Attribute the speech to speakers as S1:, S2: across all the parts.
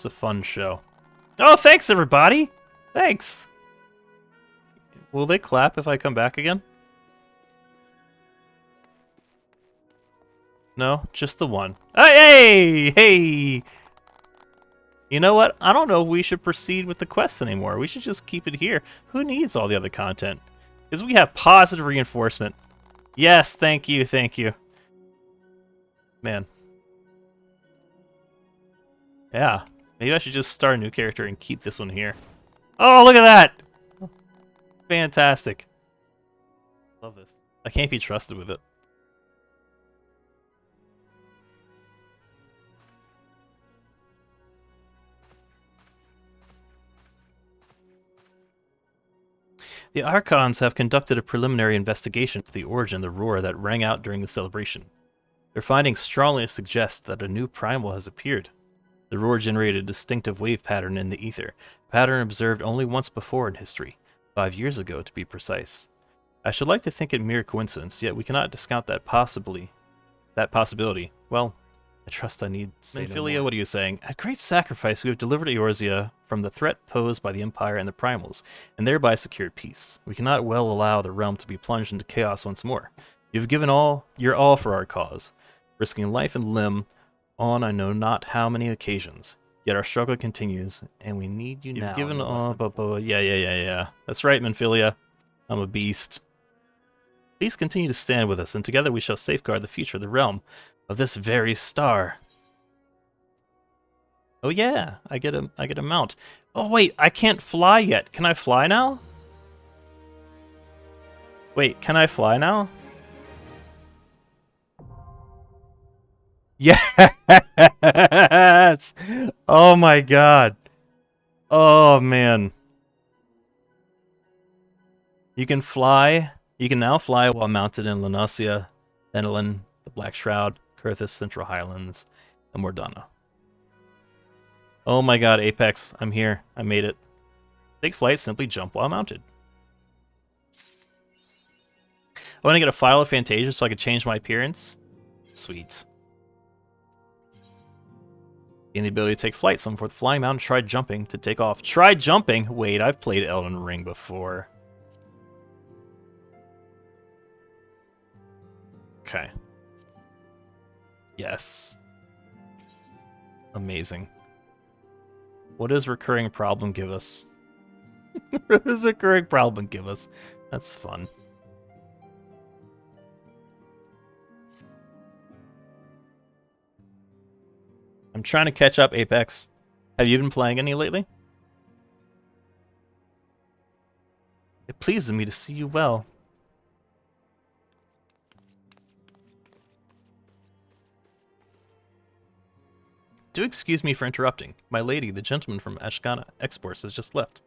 S1: It's a fun show. Oh, thanks everybody! Thanks! Will they clap if I come back again? No? Just the one. Hey! Hey! You know what? I don't know if we should proceed with the quest anymore. We should just keep it here. Who needs all the other content? Because we have positive reinforcement. Yes, thank you, thank you. Man. Yeah. Maybe I should just start a new character and keep this one here. Oh, look at that! Fantastic. Love this. I can't be trusted with it. The Archons have conducted a preliminary investigation into the origin of the roar that rang out during the celebration. Their findings strongly suggest that a new Primal has appeared. The roar generated a distinctive wave pattern in the ether, a pattern observed only once before in history, 5 years ago to be precise. I should like to think it mere coincidence, yet we cannot discount that possibility. Well, I trust I need say no more. What are you saying? At great sacrifice, we have delivered Eorzea from the threat posed by the Empire and the Primals, and thereby secured peace. We cannot well allow the realm to be plunged into chaos once more. You have given your all for our cause, risking life and limb on I know not how many occasions. Yet our struggle continues, and we need you now. You've given all, yeah. That's right, Manphilia. I'm a beast. Please continue to stand with us, and together we shall safeguard the future of the realm, of this very star. Oh yeah, I get a mount. Oh wait, I can't fly yet. Can I fly now? Wait, can I fly now? Yes! Oh my god. Oh man. You can fly. You can now fly while mounted in Lunacia, Enelin, the Black Shroud, Kurthus, Central Highlands, and Mordana. Oh my god, Apex, I'm here. I made it. Take flight, simply jump while mounted. I want to get a file of Fantasia so I can change my appearance. Sweet. Gain the ability to take flight, summon forth flying mountain, try jumping to take off. Try jumping? Wait, I've played Elden Ring before. Okay. Yes. Amazing. What does recurring problem give us? What does recurring problem give us? That's fun. I'm trying to catch up, Apex. Have you been playing any lately? It pleases me to see you well. Do excuse me for interrupting. My lady, the gentleman from Ashkana Exports, has just left.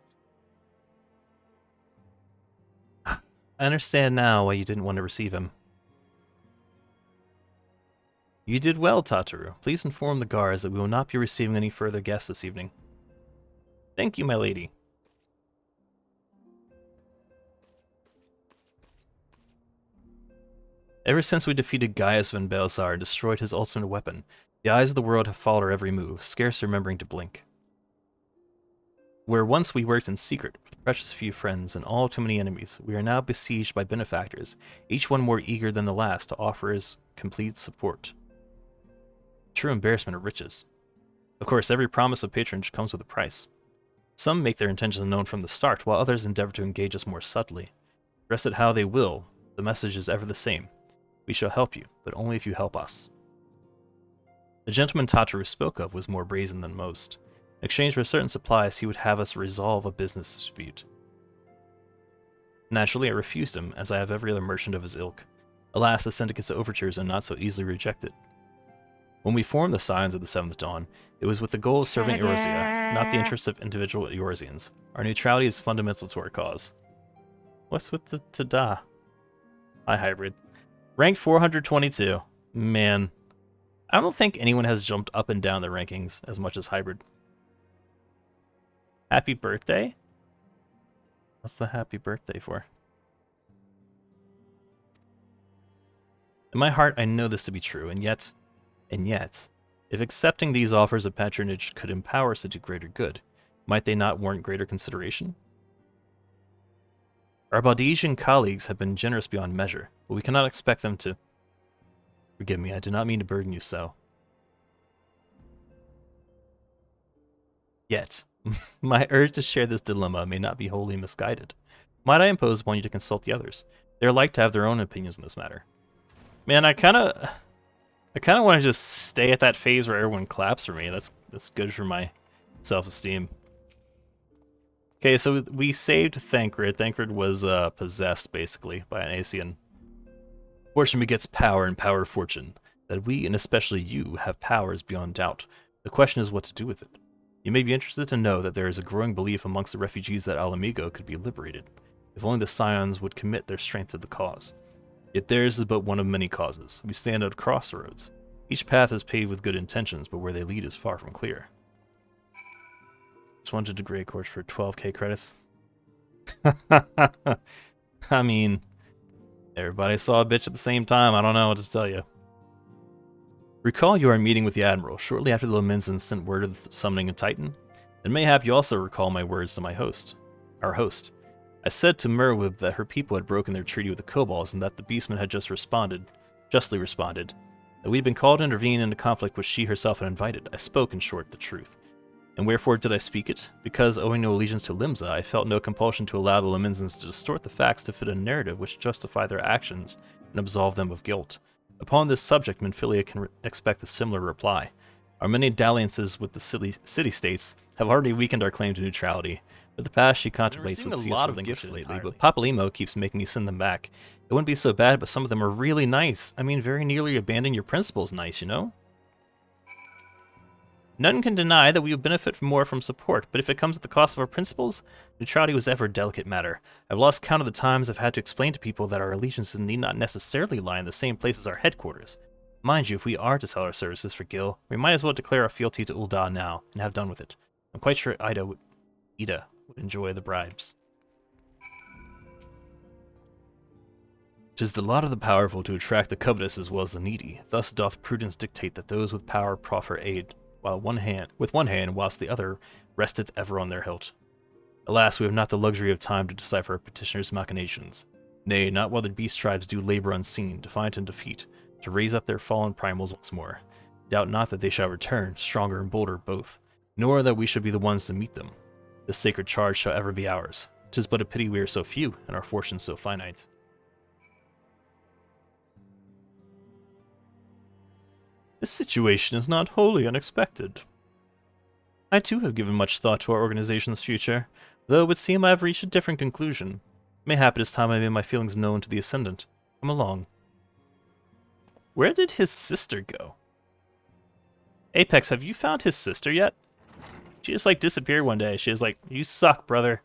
S1: I understand now why you didn't want to receive him. You did well, Tataru. Please inform the guards that we will not be receiving any further guests this evening. Thank you, my lady. Ever since we defeated Gaius van Baelsar and destroyed his ultimate weapon, the eyes of the world have followed our every move, scarce remembering to blink. Where once we worked in secret, with precious few friends and all too many enemies, we are now besieged by benefactors, each one more eager than the last to offer his complete support. True embarrassment of riches. Of course, every promise of patronage comes with a price. Some make their intentions known from the start, while others endeavor to engage us more subtly. Dress it how they will, the message is ever the same. We shall help you, but only if you help us. The gentleman Tataru spoke of was more brazen than most. In exchange for certain supplies, he would have us resolve a business dispute. Naturally, I refused him, as I have every other merchant of his ilk. Alas, the syndicate's overtures are not so easily rejected. When we formed the Scions of the Seventh Dawn, it was with the goal of serving Eorzea, not the interests of individual Eorzeans. Our neutrality is fundamental to our cause. What's with the Tada? Hi, Hybrid. Ranked 422. Man. I don't think anyone has jumped up and down the rankings as much as Hybrid. Happy birthday? What's the happy birthday for? In my heart, I know this to be true, and yet, If accepting these offers of patronage could empower us to do greater good, might they not warrant greater consideration? Our Baldesian colleagues have been generous beyond measure, but we cannot expect them to... Forgive me, I did not mean to burden you so. Yet, my urge to share this dilemma may not be wholly misguided. Might I impose upon you to consult the others? They're like to have their own opinions on this matter. Man, I kind of want to just stay at that phase where everyone claps for me. That's good for my self-esteem. Okay, so we saved Thancred. Thancred was possessed, basically, by an Asian. Fortune begets power, and power fortune. That we, and especially you, have power is beyond doubt. The question is what to do with it. You may be interested to know that there is a growing belief amongst the refugees that Alamigo could be liberated, if only the Scions would commit their strength to the cause. Yet theirs is but one of many causes. We stand at crossroads. Each path is paved with good intentions, but where they lead is far from clear. Just wanted to grade course for 12k credits. I mean, everybody saw a bitch at the same time. I don't know what to tell you. Recall you are meeting with the Admiral shortly after the Lominzans sent word of the summoning of Titan, and mayhap you also recall my words to my host, our host. I said to Merwib that her people had broken their treaty with the Kobolds and that the Beastmen had justly responded, that we had been called to intervene in a conflict which she herself had invited. I spoke, in short, the truth. And wherefore did I speak it? Because, owing no allegiance to Limsa, I felt no compulsion to allow the Lominzans to distort the facts to fit a narrative which justify their actions and absolve them of guilt. Upon this subject, Minfilia can expect a similar reply. Our many dalliances with the city-states have already weakened our claim to neutrality, but the path she contemplates would see us relinquish lately, but Papalymo keeps making me send them back. It wouldn't be so bad, but some of them are really nice. I mean, very nearly abandon your principles nice, you know? None can deny that we would benefit more from support, but if it comes at the cost of our principles, neutrality was ever a delicate matter. I've lost count of the times I've had to explain to people that our allegiances need not necessarily lie in the same place as our headquarters. Mind you, if we are to sell our services for Gil, we might as well declare our fealty to Ul'dah now, and have done with it. I'm quite sure Ida would enjoy the bribes. 'Tis the lot of the powerful to attract the covetous as well as the needy. Thus doth prudence dictate that those with power proffer aid, with one hand, whilst the other resteth ever on their hilt. Alas, we have not the luxury of time to decipher a petitioner's machinations. Nay, not while the beast tribes do labor unseen, defiant and defeat, to raise up their fallen primals once more. Doubt not that they shall return, stronger and bolder both, nor that we should be the ones to meet them. This sacred charge shall ever be ours. 'Tis but a pity we are so few, and our fortunes so finite. This situation is not wholly unexpected. I too have given much thought to our organization's future, though it would seem I have reached a different conclusion. Mayhap it is time I made my feelings known to the Ascendant. Come along. Where did his sister go? Apex, have you found his sister yet? She just like disappeared one day. She was like, "You suck, brother."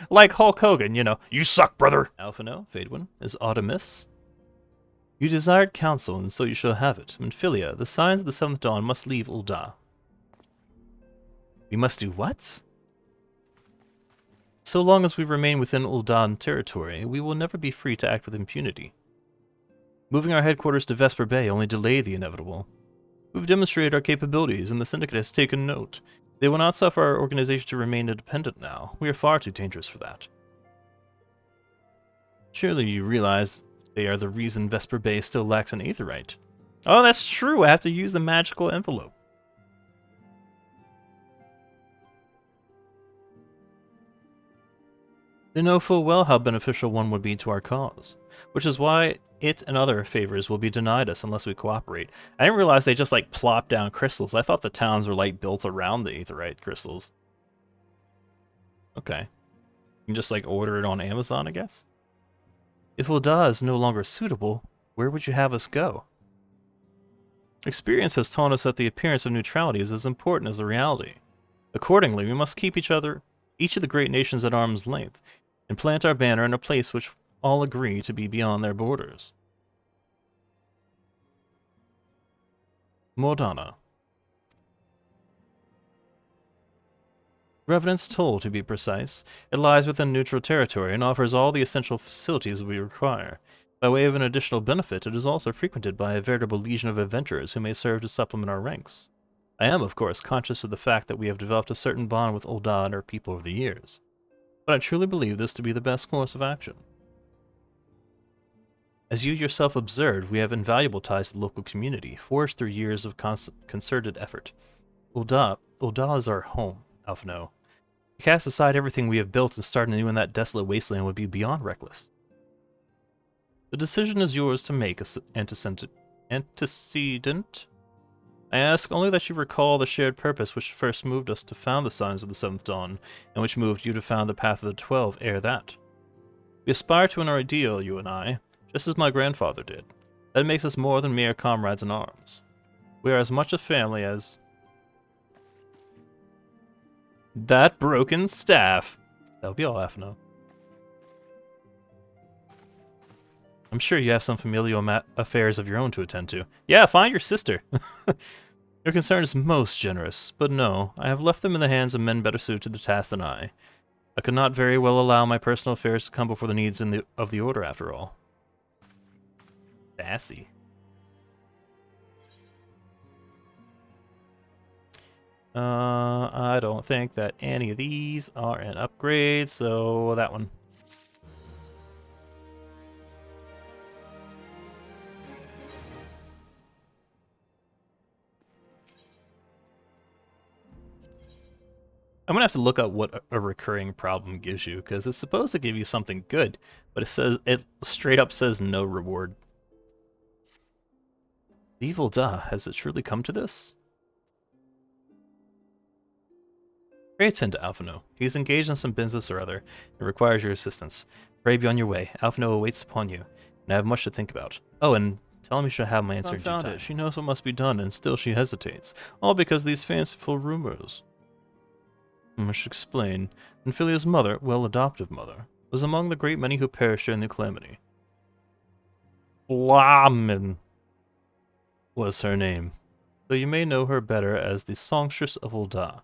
S1: Like Hulk Hogan, you know. "You suck, brother." Alphino, Faedwin, is aught amiss? You desired counsel, and so you shall have it. Minfilia, the signs of the seventh dawn must leave Ul'dah. We must do what? So long as we remain within Ul'dah territory, we will never be free to act with impunity. Moving our headquarters to Vesper Bay only delayed the inevitable. We've demonstrated our capabilities, and the Syndicate has taken note. They will not suffer our organization to remain independent now. We are far too dangerous for that. Surely you realize they are the reason Vesper Bay still lacks an aetheryte. Oh, that's true. I have to use the magical envelope. They know full well how beneficial one would be to our cause, which is why it and other favors will be denied us unless we cooperate. I didn't realize they just like plop down crystals. I thought the towns were like built around the aetheryte crystals. Okay. You can just like order it on Amazon, I guess? If Ul'dah is no longer suitable, where would you have us go? Experience has taught us that the appearance of neutrality is as important as the reality. Accordingly, we must keep each of the great nations at arm's length, and plant our banner in a place which all agree to be beyond their borders. Mordana. Revenant's Toll, to be precise. It lies within neutral territory and offers all the essential facilities we require. By way of an additional benefit, it is also frequented by a veritable legion of adventurers who may serve to supplement our ranks. I am, of course, conscious of the fact that we have developed a certain bond with Ul'dah and her people over the years, but I truly believe this to be the best course of action. As you yourself observed, we have invaluable ties to the local community, forged through years of concerted effort. Ul'dah is our home, Alphino. To cast aside everything we have built and start anew in that desolate wasteland would be beyond reckless. The decision is yours to make, antecedent. I ask only that you recall the shared purpose which first moved us to found the Signs of the Seventh Dawn, and which moved you to found the Path of the 12 ere that. We aspire to an ideal, you and I, just as my grandfather did. That makes us more than mere comrades in arms. We are as much a family as... That broken staff! That'll be all I have to know. I'm sure you have some familial affairs of your own to attend to. Yeah, find your sister! Your concern is most generous, but no, I have left them in the hands of men better suited to the task than I. I could not very well allow my personal affairs to come before the needs of the Order, after all. Sassy. I don't think that any of these are an upgrade, so that one. I'm gonna have to look up what a recurring problem gives you, because it's supposed to give you something good, but it straight up says no reward. Evil Ul'dah, has it truly come to this? Pray attend to Alphino. He is engaged in some business or other, and requires your assistance. Pray be on your way. Alphino awaits upon you, and I have much to think about. Oh, and tell him you shall have my answer in due time. She knows what must be done, and still she hesitates, all because of these fanciful rumors. I should explain. Nphilia's mother, well, adoptive mother, was among the great many who perished during the calamity. Flamen was her name, though you may know her better as the Songstress of Ul'dah.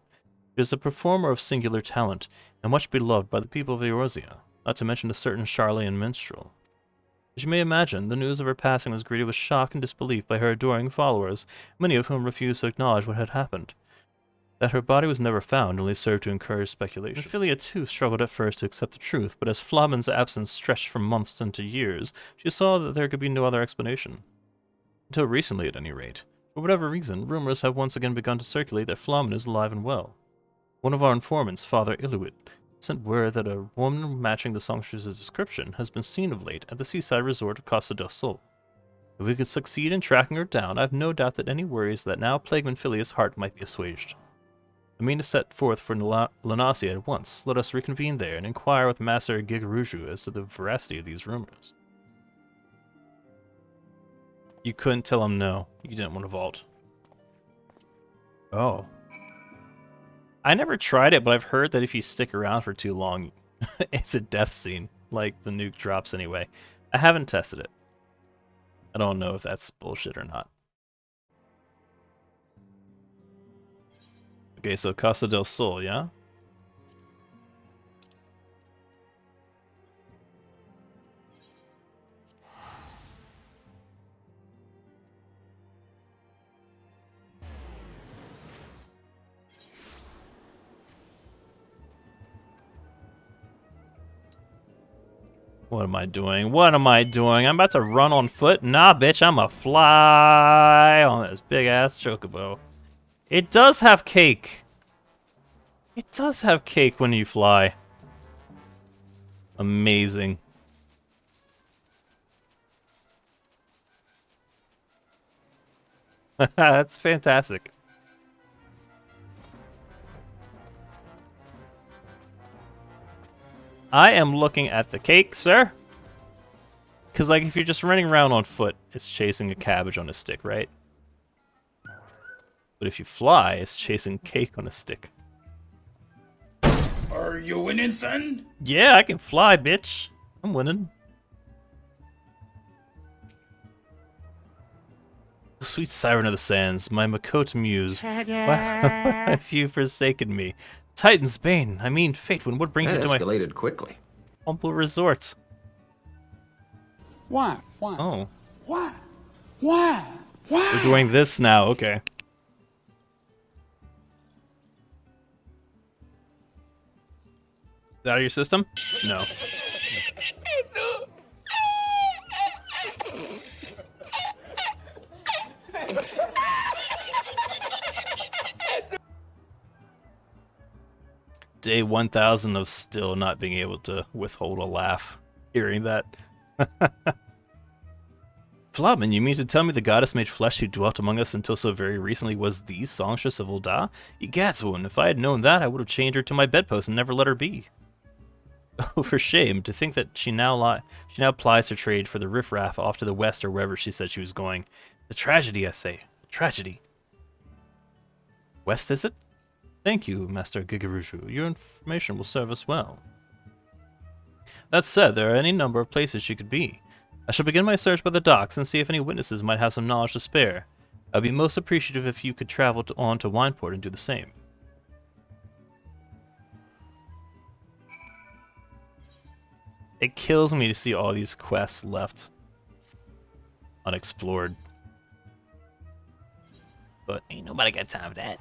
S1: She is a performer of singular talent, and much beloved by the people of Eorzea, not to mention a certain Charlayan minstrel. As you may imagine, the news of her passing was greeted with shock and disbelief by her adoring followers, many of whom refused to acknowledge what had happened. That her body was never found only served to encourage speculation. Nphilia too struggled at first to accept the truth, but as Flamen's absence stretched from months into years, she saw that there could be no other explanation. Until recently, at any rate. For whatever reason, rumors have once again begun to circulate that Flamen is alive and well. One of our informants, Father Iluit, sent word that a woman matching the songstress's description has been seen of late at the seaside resort of Costa del Sol. If we could succeed in tracking her down, I have no doubt that any worries that now plague Nphilia's heart might be assuaged. I mean to set forth for Lanasia at once. Let us reconvene there and inquire with Master Gigaruju as to the veracity of these rumors. You couldn't tell him no. You didn't want to vault. Oh. I never tried it, but I've heard that if you stick around for too long, it's a death scene. Like the nuke drops anyway. I haven't tested it. I don't know if that's bullshit or not. Okay, so Costa del Sol, yeah? What am I doing? What am I doing? I'm about to run on foot? Nah, bitch, I'm a fly on this big-ass chocobo. It does have cake. It does have cake when you fly. Amazing. That's fantastic. I am looking at the cake, sir. Because, like, if you're just running around on foot, it's chasing a cabbage on a stick, right? But if you fly, it's chasing cake on a stick.
S2: Are you winning, son?
S1: Yeah, I can fly, bitch. I'm winning. Sweet siren of the sands, my Makota muse. Why have you forsaken me? Titan's bane, I mean fate, what brings you to my
S2: escalated quickly.
S1: humble resort?
S3: What?
S2: Why?
S1: Oh.
S2: Why? Why? Why?
S1: We're doing this now, okay. Is that out of your system? No. Day 1000 of still not being able to withhold a laugh. Hearing that. Flobman, you mean to tell me the goddess made flesh who dwelt among us until so very recently was the songstress of Ul'dah? Egadswoman, if I had known that, I would have chained her to my bedpost and never let her be. Oh, for shame, to think that she now plies her trade for the riffraff off to the west or wherever she said she was going. The tragedy, I say. Tragedy. West, is it? Thank you, Master Gigaruju. Your information will serve us well. That said, there are any number of places she could be. I shall begin my search by the docks and see if any witnesses might have some knowledge to spare. I'd be most appreciative if you could travel on to Wineport and do the same. It kills me to see all these quests left unexplored. But ain't nobody got time for that.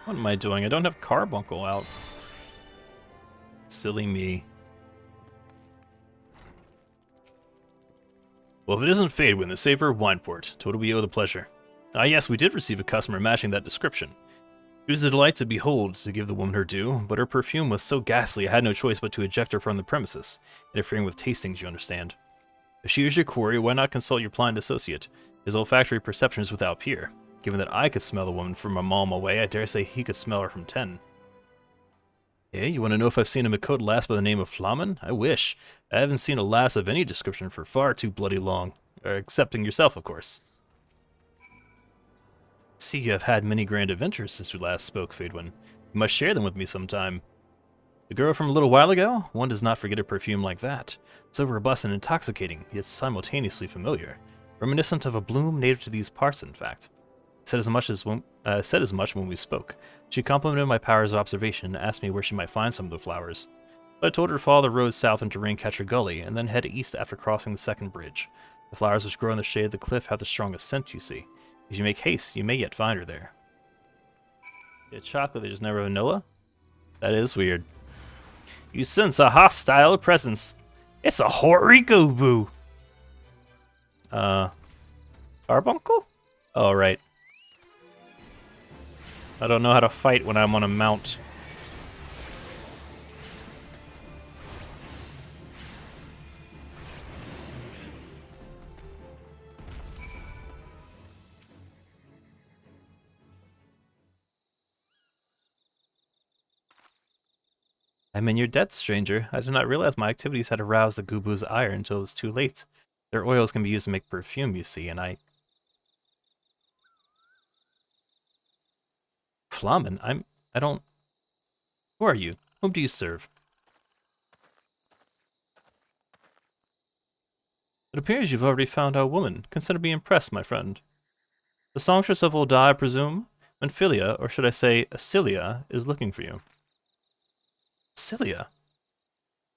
S1: What am I doing? I don't have Carbuncle out. Silly me. Well, if it isn't Fadewind, the saver of Wineport, to what do we owe the pleasure? Ah yes, we did receive a customer matching that description. It was a delight to behold, to give the woman her due, but her perfume was so ghastly I had no choice but to eject her from the premises, interfering with tastings, you understand. If she is your quarry, why not consult your blind associate? His olfactory perception is without peer. Given that I could smell the woman from a mile away, I dare say he could smell her from 10. Hey, you want to know if I've seen a Makota lass by the name of Flamen? I wish. I haven't seen a lass of any description for far too bloody long. Excepting yourself, of course. See, you have had many grand adventures since we last spoke, Fadewind. You must share them with me sometime. The girl from a little while ago? One does not forget a perfume like that. So robust and intoxicating, yet simultaneously familiar. Reminiscent of a bloom native to these parts, in fact. Said as much when we spoke. She complimented my powers of observation and asked me where she might find some of the flowers. But I told her to follow the road south into Raincatcher Gully, and then head east after crossing the second bridge. The flowers which grow in the shade of the cliff have the strongest scent, you see. If you make haste, you may yet find her there. Get chocolate, there's never vanilla? That is weird. You sense a hostile presence. It's a Horikobu! Carbuncle? Oh, right. I don't know how to fight when I'm on a mount. I'm in your debt, stranger. I did not realize my activities had aroused the Gubu's ire until it was too late. Their oils can be used to make perfume, you see, and I... Flamen? I don't... Who are you? Whom do you serve? It appears you've already found our woman. Consider me impressed, my friend. The songstress of Ul'dah, I presume? Menphilia, or should I say Cilia, is looking for you. Cilia?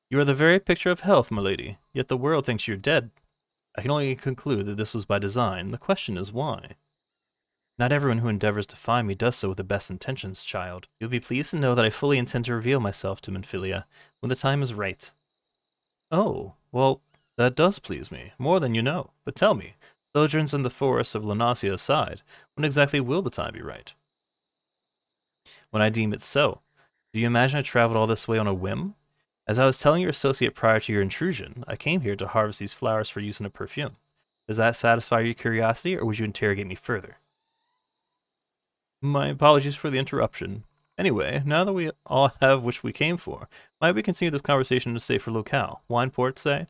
S1: You are the very picture of health, my lady, yet the world thinks you're dead. I can only conclude that this was by design. The question is why? Not everyone who endeavors to find me does so with the best intentions, child. You'll be pleased to know that I fully intend to reveal myself to Menphilia when the time is right. Oh, well, that does please me, more than you know. But tell me, sojourns in the forests of Lunasia aside, when exactly will the time be right? When I deem it so. Do you imagine I traveled all this way on a whim? As I was telling your associate prior to your intrusion, I came here to harvest these flowers for use in a perfume. Does that satisfy your curiosity, or would you interrogate me further? My apologies for the interruption. Anyway, now that we all have which we came for, might we continue this conversation in a safer locale? Wineport, say?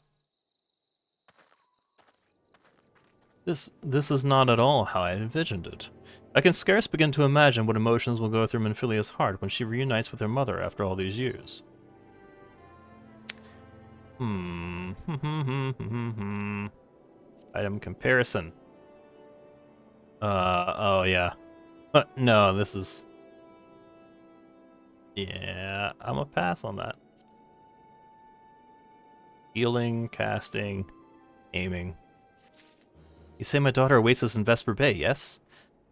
S1: This is not at all how I envisioned it. I can scarce begin to imagine what emotions will go through Menphilia's heart when she reunites with her mother after all these years. Hmm. Item comparison. Oh yeah. But no, this is... Yeah, I'm a pass on that. Healing, casting, aiming. You say my daughter awaits us in Vesper Bay, yes?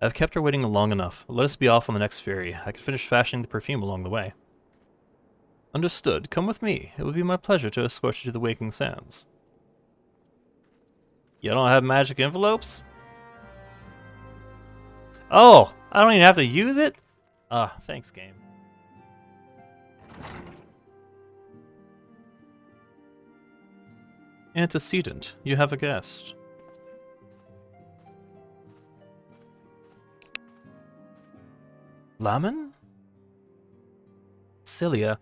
S1: I've kept her waiting long enough. Let us be off on the next ferry. I can finish fashioning the perfume along the way. Understood. Come with me. It would be my pleasure to escort you to the Waking Sands. You don't have magic envelopes? Oh! I don't even have to use it? Ah, thanks, game. Antecedent. You have a guest. Laman? Cilia.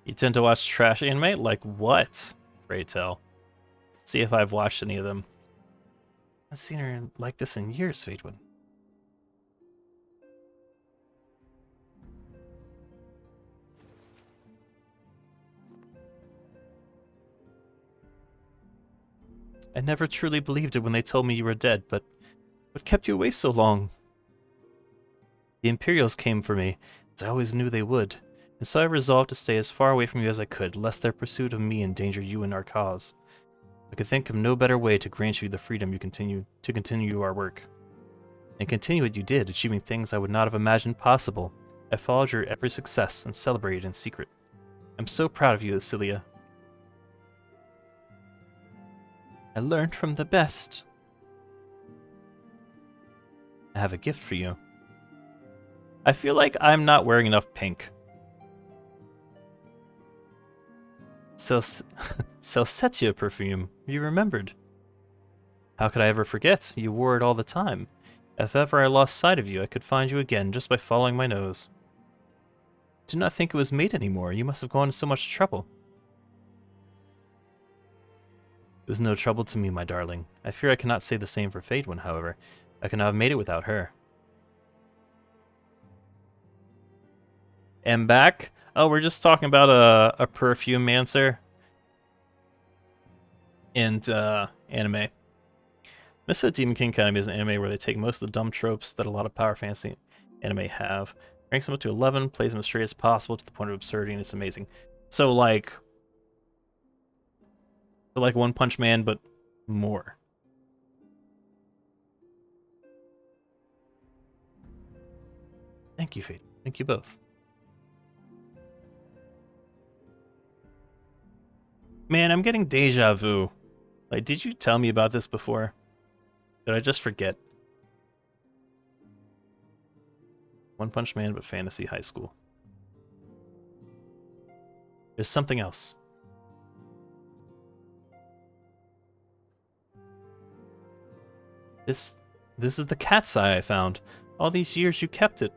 S1: You tend to watch trash anime? Like what? Pray tell. See if I've watched any of them. I've seen her like this in years, Fatewood. I never truly believed it when they told me you were dead, but what kept you away so long? The Imperials came for me, as I always knew they would, and so I resolved to stay as far away from you as I could, lest their pursuit of me endanger you and our cause. I could think of no better way to grant you the freedom you continue our work. And continue it you did, achieving things I would not have imagined possible. I followed your every success and celebrated in secret. I'm so proud of you, Asilia. I learned from the best. I have a gift for you. I feel like I'm not wearing enough pink. Celestia perfume. You remembered. How could I ever forget? You wore it all the time. If ever I lost sight of you, I could find you again just by following my nose. Do not think it was made anymore. You must have gone to so much trouble. It was no trouble to me, my darling. I fear I cannot say the same for Phaedwin, however. I could not have made it without her. Am back? Oh, we're just talking about a perfume mancer and anime. Misfit Demon King Academy is an anime where they take most of the dumb tropes that a lot of power fantasy anime have, ranks them up to 11, plays them as straight as possible to the point of absurdity, and it's amazing. So like One Punch Man, but more. Thank you, Fate. Thank you both. Man, I'm getting deja vu. Like, did you tell me about this before? Did I just forget? One Punch Man, but fantasy high school. There's something else. This is the cat's eye I found. All these years you kept it.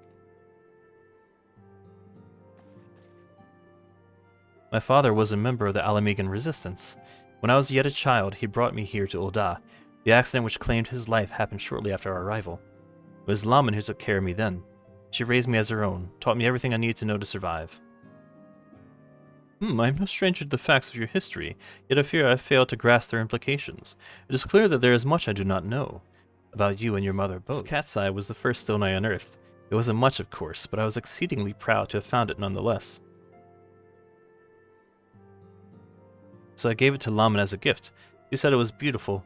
S1: My father was a member of the Alamegan resistance. When I was yet a child, he brought me here to Ul'dah. The accident which claimed his life happened shortly after our arrival. It was Laman who took care of me then. She raised me as her own, taught me everything I needed to know to survive. I am no stranger to the facts of your history, yet I fear I have failed to grasp their implications. It is clear that there is much I do not know about you and your mother both. This cat's eye was the first stone I unearthed. It wasn't much, of course, but I was exceedingly proud to have found it nonetheless. So I gave it to Laman as a gift. You said it was beautiful,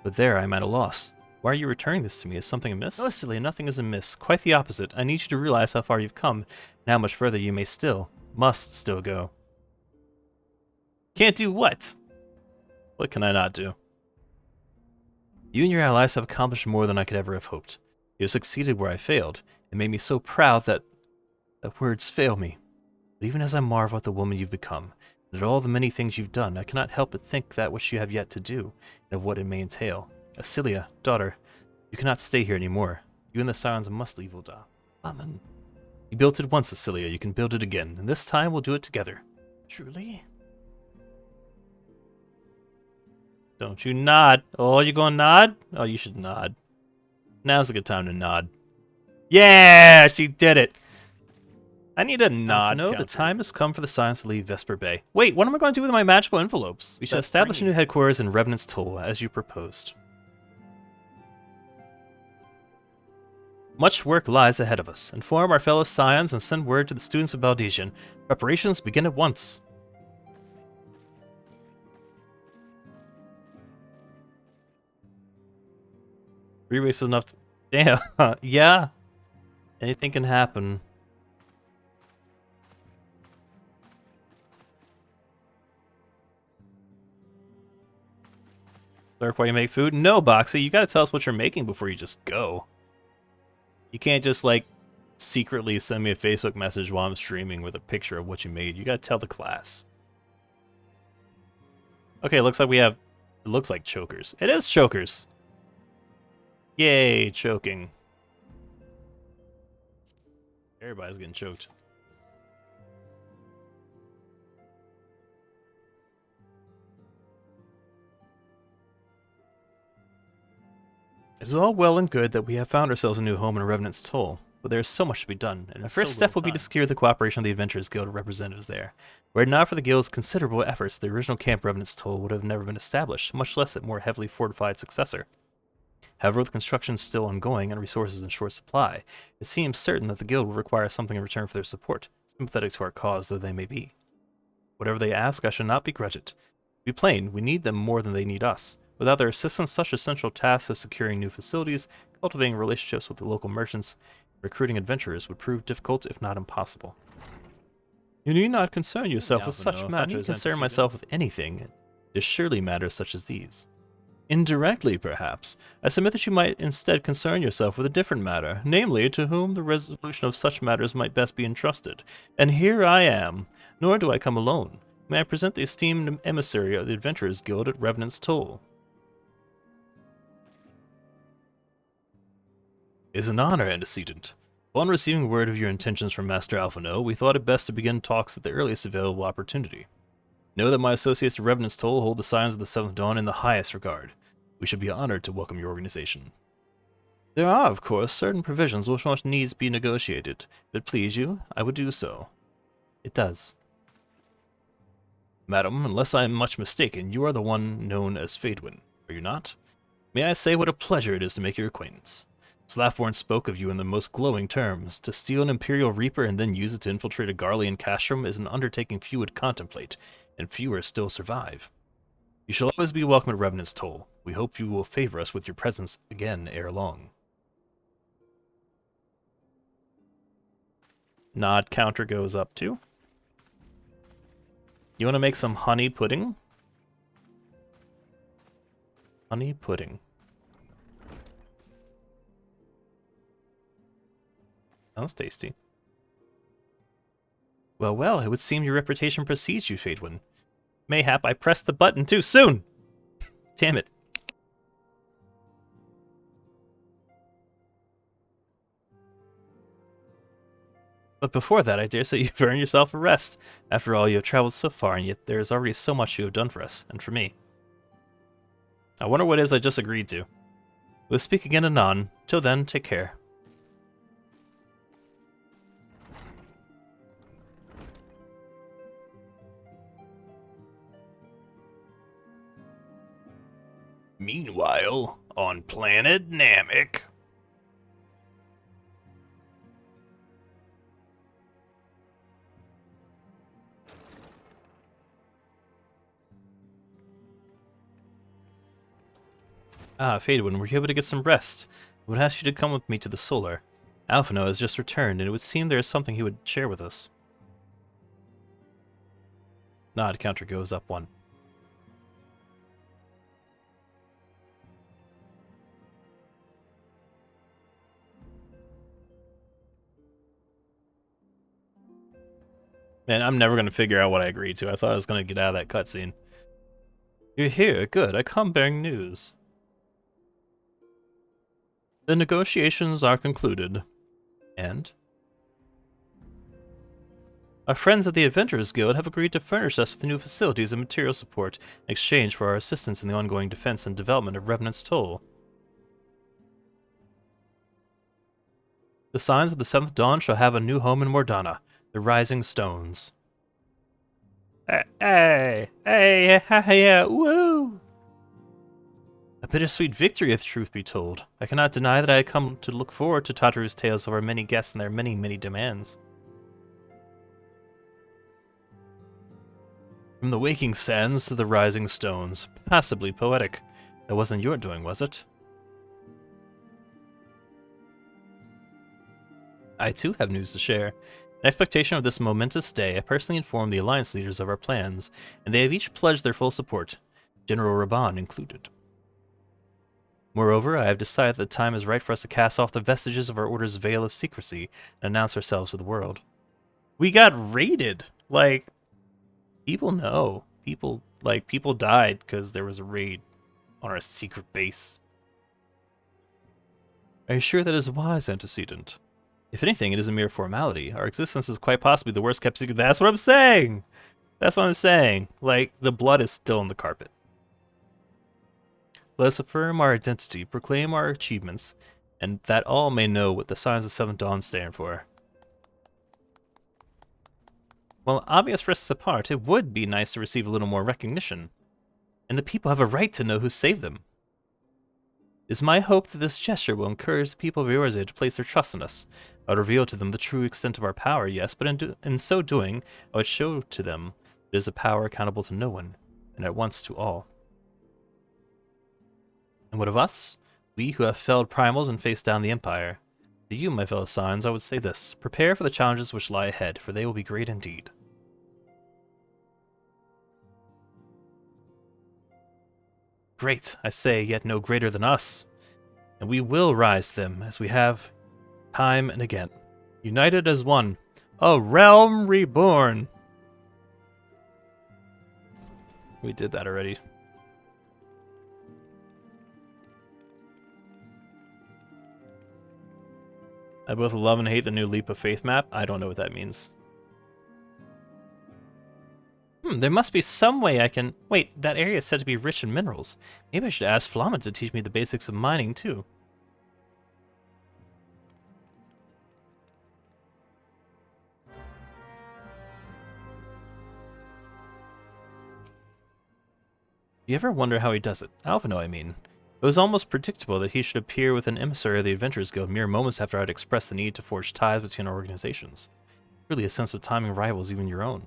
S1: but there I am at a loss. Why are you returning this to me? Is something amiss? No, silly, nothing is amiss. Quite the opposite. I need you to realize how far you've come, and how much further you must still go. Can't do what? What can I not do? You and your allies have accomplished more than I could ever have hoped. You have succeeded where I failed. It made me so proud that words fail me. But even as I marvel at the woman you've become, and at all the many things you've done, I cannot help but think that which you have yet to do, and of what it may entail. Asilia, daughter, you cannot stay here anymore. You and the Scions must leave Ul'dah. Laman. You built it once, Asilia. You can build it again, and this time we'll do it together. Truly? Don't you nod. Oh, you gonna nod? Oh, you should nod. Now's a good time to nod. Yeah, she did it. I need a nod. No, the time has come for the Scions to leave Vesper Bay. Wait, what am I going to do with my magical envelopes? We should establish a new headquarters in Revenant's Toll, as you proposed. Much work lies ahead of us. Inform our fellow Scions and send word to the students of Baldesian. Preparations begin at once. Three races enough to... Damn. Yeah. Anything can happen. Lurk while you make food? No, Boxy. You gotta tell us what you're making before you just go. You can't just, like, secretly send me a Facebook message while I'm streaming with a picture of what you made. You gotta tell the class. Okay, looks like we have... It looks like chokers. It is chokers! Yay, choking. Everybody's getting choked. It is all well and good that we have found ourselves a new home in Revenant's Toll, but there is so much to be done, and the first step will be to secure the cooperation of the Adventurers Guild representatives there. Were it not for the Guild's considerable efforts, the original Camp Revenant's Toll would have never been established, much less its more heavily fortified successor. However, with construction still ongoing and resources in short supply, it seems certain that the Guild will require something in return for their support, sympathetic to our cause though they may be. Whatever they ask, I shall not begrudge it. To be plain, we need them more than they need us. Without their assistance, such essential tasks as securing new facilities, cultivating relationships with the local merchants, and recruiting adventurers would prove difficult, if not impossible. You need not concern yourself with such matters. If I need to concern myself with anything, it is surely matters such as these. Indirectly, perhaps, I submit that you might instead concern yourself with a different matter, namely, to whom the resolution of such matters might best be entrusted. And here I am, nor do I come alone. May I present the esteemed emissary of the Adventurers Guild at Revenant's Toll? It is an honor, antecedent. Upon receiving word of your intentions from Master Alphino, we thought it best to begin talks at the earliest available opportunity. Know that my associates at Revenant's Toll hold the Scions of the Seventh Dawn in the highest regard. We should be honored to welcome your organization. There are, of course, certain provisions which must needs be negotiated. If it please you, I would do so. It does. Madam, unless I am much mistaken, you are the one known as Phaedwin, are you not? May I say what a pleasure it is to make your acquaintance. Slaffborn spoke of you in the most glowing terms. To steal an Imperial Reaper and then use it to infiltrate a Garlean castrum is an undertaking few would contemplate, and fewer still survive. You shall always be welcome at Revenant's Toll. We hope you will favor us with your presence again ere long. Nod counter goes up too. You want to make some honey pudding? Honey pudding. Sounds tasty. Well, well, it would seem your reputation precedes you, Phaedwin. Mayhap I pressed the button too soon! Damn it. But before that, I dare say you've earned yourself a rest. After all, you have traveled so far, and yet there is already so much you have done for us, and for me. I wonder what it is I just agreed to. We'll speak again anon. Till then, take care. Meanwhile, on planet Namek. Ah, Phaedwin, were you able to get some rest? I would ask you to come with me to the Solar. Alphino has just returned, and it would seem there is something he would share with us. Nod counter goes up one. Man, I'm never going to figure out what I agreed to. I thought I was going to get out of that cutscene. You're here. Good. I come bearing news. The negotiations are concluded. And? Our friends at the Adventurers Guild have agreed to furnish us with new facilities and material support in exchange for our assistance in the ongoing defense and development of Revenant's Toll. The Signs of the Seventh Dawn shall have a new home in Mordana, the Rising Stones. Hey, yeah, woo! A bittersweet victory, if truth be told. I cannot deny that I had come to look forward to Tataru's tales of our many guests and their many, many demands. From the waking sands to the rising stones, passably poetic. That wasn't your doing, was it? I too have news to share. In expectation of this momentous day, I personally informed the Alliance leaders of our plans, and they have each pledged their full support, General Raban included. Moreover, I have decided that the time is right for us to cast off the vestiges of our Order's veil of secrecy and announce ourselves to the world. We got raided! Like, people know. People died because there was a raid on our secret base. Are you sure that is a wise antecedent? If anything, it is a mere formality. Our existence is quite possibly the worst kept secret. That's what I'm saying! That's what I'm saying. Like, the blood is still on the carpet. Let us affirm our identity, proclaim our achievements, and that all may know what the signs of Seventh Dawn stand for. While obvious risks apart, it would be nice to receive a little more recognition. And the people have a right to know who saved them. It is my hope that this gesture will encourage the people of Eorzea to place their trust in us. I would reveal to them the true extent of our power, yes, but in so doing, I would show to them it is a power accountable to no one, and at once to all. And what of us? We who have felled primals and faced down the Empire. To you, my fellow Signs, I would say this. Prepare for the challenges which lie ahead, for they will be great indeed. Great, I say, yet no greater than us. And we will rise to them, as we have time and again. United as one. A Realm Reborn! We did that already. I both love and hate the new Leap of Faith map. I don't know what that means. There must be some way I can... Wait, that area is said to be rich in minerals. Maybe I should ask Flamen to teach me the basics of mining, too. You ever wonder how he does it? Alphino, I mean. It was almost predictable that he should appear with an emissary of the Adventurers Guild mere moments after I had expressed the need to forge ties between our organizations. Really a sense of timing rivals even your own.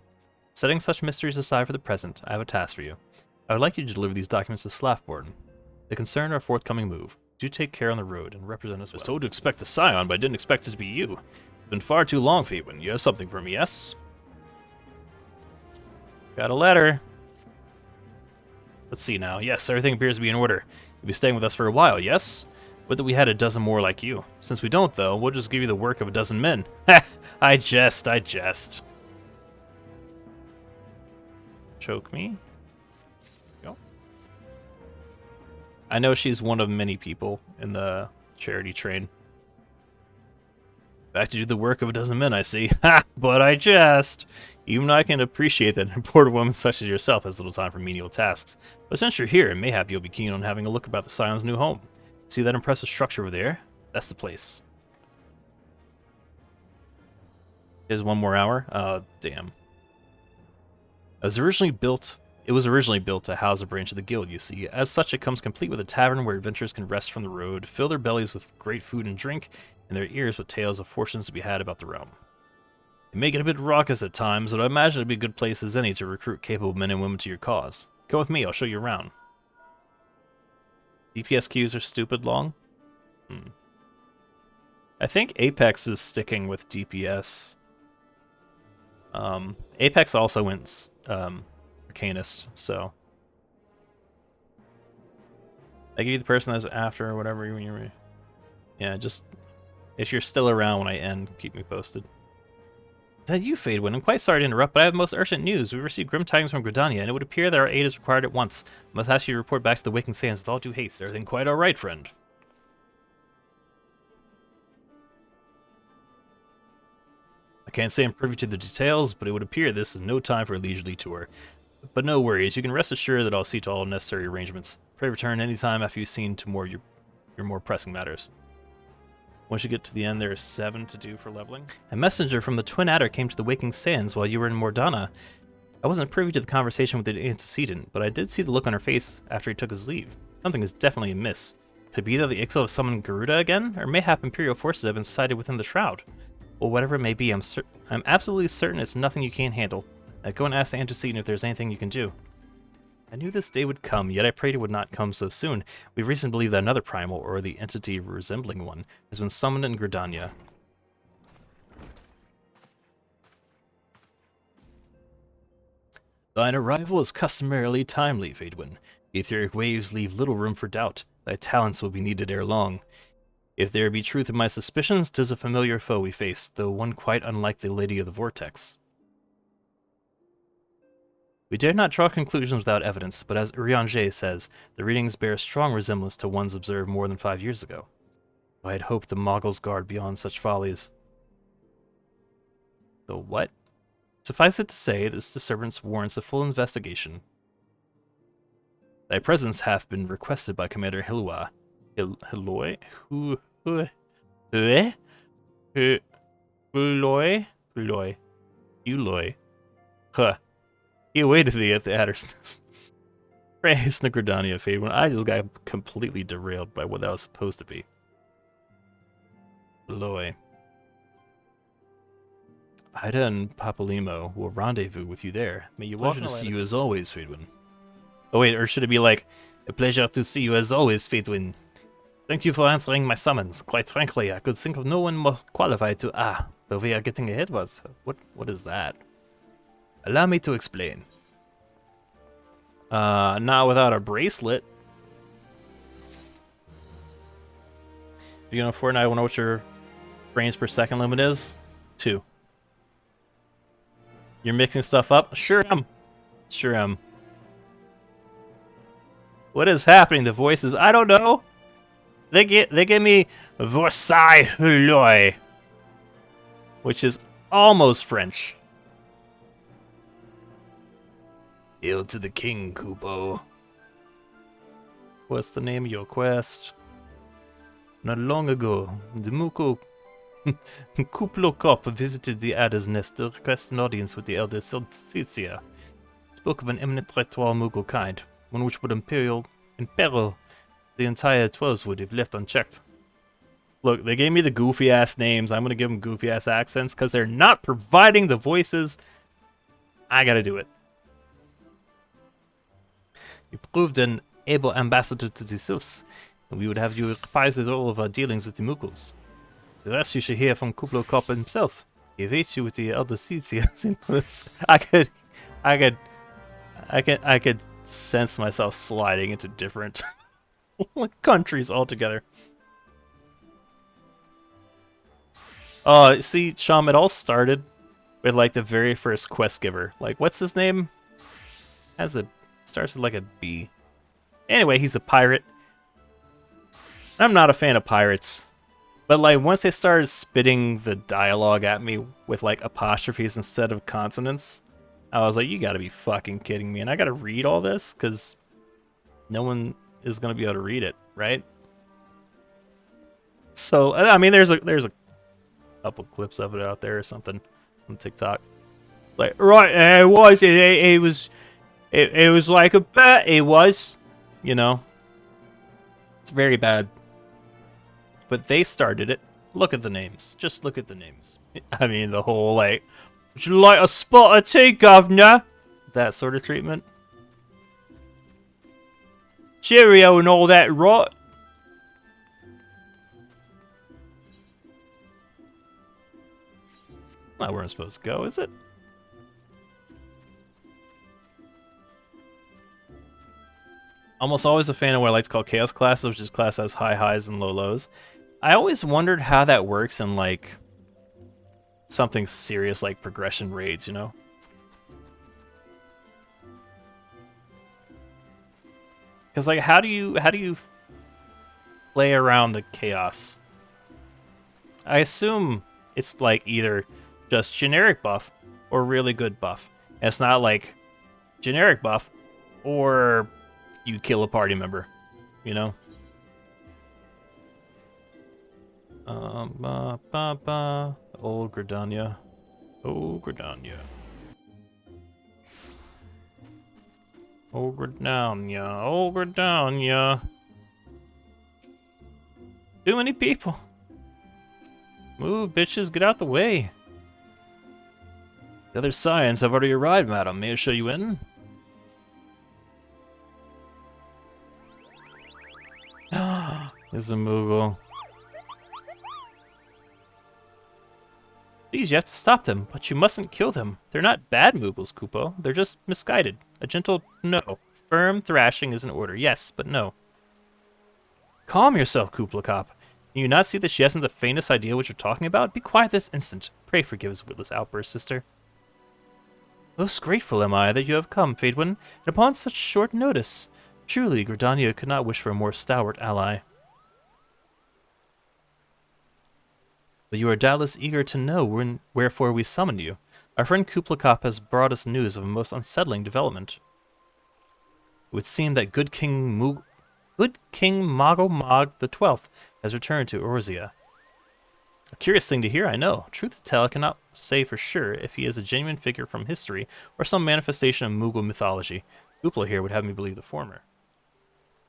S1: Setting such mysteries aside for the present, I have a task for you. I would like you to deliver these documents to Slafborn. They concern our forthcoming move. Do take care on the road and represent us well. I was told to expect a scion, but I didn't expect it to be you. It's been far too long, Feebwin. You have something for me, yes? Got a letter. Let's see now. Yes, everything appears to be in order. You'll be staying with us for a while, yes? Would that we had a dozen more like you. Since we don't, though, we'll just give you the work of a dozen men. Ha! I jest. Choke me. Go. I know she's one of many people in the charity train. Back to do the work of a dozen men, I see. Ha! But I jest. Even I can appreciate that an important woman such as yourself has little time for menial tasks. But since you're here, mayhap you'll be keen on having a look about the Scion's new home. See that impressive structure over there? That's the place. Here's one more hour. Damn. It was originally built to house a branch of the guild, you see. As such, it comes complete with a tavern where adventurers can rest from the road, fill their bellies with great food and drink, and their ears with tales of fortunes to be had about the realm. It may get a bit raucous at times, but I imagine it'd be a good place as any to recruit capable men and women to your cause. Come with me, I'll show you around. DPS queues are stupid long? I think Apex is sticking with DPS. Apex also went Arcanist, so I give you the person that's after or whatever. Yeah, just if you're still around when I end, keep me posted. Is that you, Fadewind? I'm quite sorry to interrupt, but I have most urgent news. We received grim tidings from Gridania, and it would appear that our aid is required at once. I must ask you to report back to the Waking Sands with all due haste. Everything quite all right, friend. I can't say I'm privy to the details, but it would appear this is no time for a leisurely tour. But no worries, you can rest assured that I'll see to all necessary arrangements. Pray return any time after you've seen to your more pressing matters. Once you get to the end, there is 7 to do for leveling. A messenger from the Twin Adder came to the Waking Sands while you were in Mordana. I wasn't privy to the conversation with the antecedent, but I did see the look on her face after he took his leave. Something is definitely amiss. Could it be that the Ixo have summoned Garuda again, or mayhap Imperial forces have been sighted within the Shroud? Well, whatever it may be, I'm absolutely certain it's nothing you can't handle. Go and ask the antecedent if there's anything you can do. I knew this day would come, yet I prayed it would not come so soon. We have reason to believe that another Primal, or the entity resembling one, has been summoned in Gridania. Thine arrival is customarily timely, Faedwin. The etheric waves leave little room for doubt. Thy talents will be needed ere long. If there be truth in my suspicions, 'tis a familiar foe we face, though one quite unlike the Lady of the Vortex. We dare not draw conclusions without evidence, but as Urianger says, the readings bear a strong resemblance to ones observed more than 5 years ago. I had hoped the Moggles guard beyond such follies. The what? Suffice it to say, this disturbance warrants a full investigation. Thy presence hath been requested by Commander Hilwa. Hiloi? Huloi? Huh. He awaited thee at the Adder's Nest. Praise the Gridania Fade when I just got completely derailed by what that was supposed to be. Loy. Ida and Papalimo will rendezvous with you there. May you pleasure to see you as always, Faedwin. Oh wait, or should it be like, a pleasure to see you as always, Faedwin. Thank you for answering my summons. Quite frankly, I could think of no one more qualified to... the way of getting ahead was... What is that? Allow me to explain. Not without a bracelet. You know, Fortnite, I wonder what your frames per second limit is. 2. You're mixing stuff up? Sure am. Sure am. What is happening? The voices, I don't know. They give me Versailles Huloi, which is almost French. Hail to the king, Kupo. What's the name of your quest? Not long ago, the moogle Kuplo Cop visited the Adder's Nest to request an audience with the elder Silcia. Spoke of an imminent threat to all moogle kind, one which would imperil the entire Twelveswood if left unchecked. Look, they gave me the goofy-ass names. I'm gonna give them goofy-ass accents, because they're not providing the voices. I gotta do it. You proved an able ambassador to the Sylphs, and we would have you reprise all of our dealings with the Moogles. The rest you should hear from Kuplo Kop himself. He awaits you with the elder Silcia. I could sense myself sliding into different countries altogether. Oh, see, Sham, it all started with like the very first quest giver. Like, what's his name? Starts with like a B. Anyway, he's a pirate. I'm not a fan of pirates. But like once they started spitting the dialogue at me with like apostrophes instead of consonants, I was like, you gotta be fucking kidding me. And I gotta read all this because no one is gonna be able to read it, right? So I mean there's a couple clips of it out there or something on TikTok. Like, right, it was like a bat, it was, you know. It's very bad. But they started it. Look at the names. Just look at the names. I mean, the whole, like, would you like a spot of tea, governor? That sort of treatment. Cheerio and all that rot. Not where I'm supposed to go, is it? Almost always a fan of what I like to call chaos classes, which is class has high highs and low lows. I always wondered how that works in, like, something serious like progression raids, you know? Because, like, how do you play around the chaos? I assume it's, like, either just generic buff or really good buff. And it's not like generic buff or you kill a party member, you know? Old Gridania. Oh, Gridania. Oh, Gridania. Oh, Gridania. Too many people. Move, bitches, get out the way. The other scions have already arrived, madam. May I show you in? There's a moogle. Please, you have to stop them, but you mustn't kill them. They're not bad moogles, Kupo. They're just misguided. A gentle no. Firm thrashing is in order. Yes, but no. Calm yourself, Kuplakop. Can you not see that she hasn't the faintest idea what you're talking about? Be quiet this instant. Pray forgive his witless outburst, sister. Most grateful am I that you have come, Phaedwin, and upon such short notice. Truly, Gridania could not wish for a more stalwart ally. But you are doubtless eager to know wherefore we summoned you. Our friend Kuplakop has brought us news of a most unsettling development. It would seem that good King Moggle the 12th has returned to Orzia. A curious thing to hear, I know. Truth to tell, I cannot say for sure if he is a genuine figure from history or some manifestation of Moogle mythology. Kupla here would have me believe the former.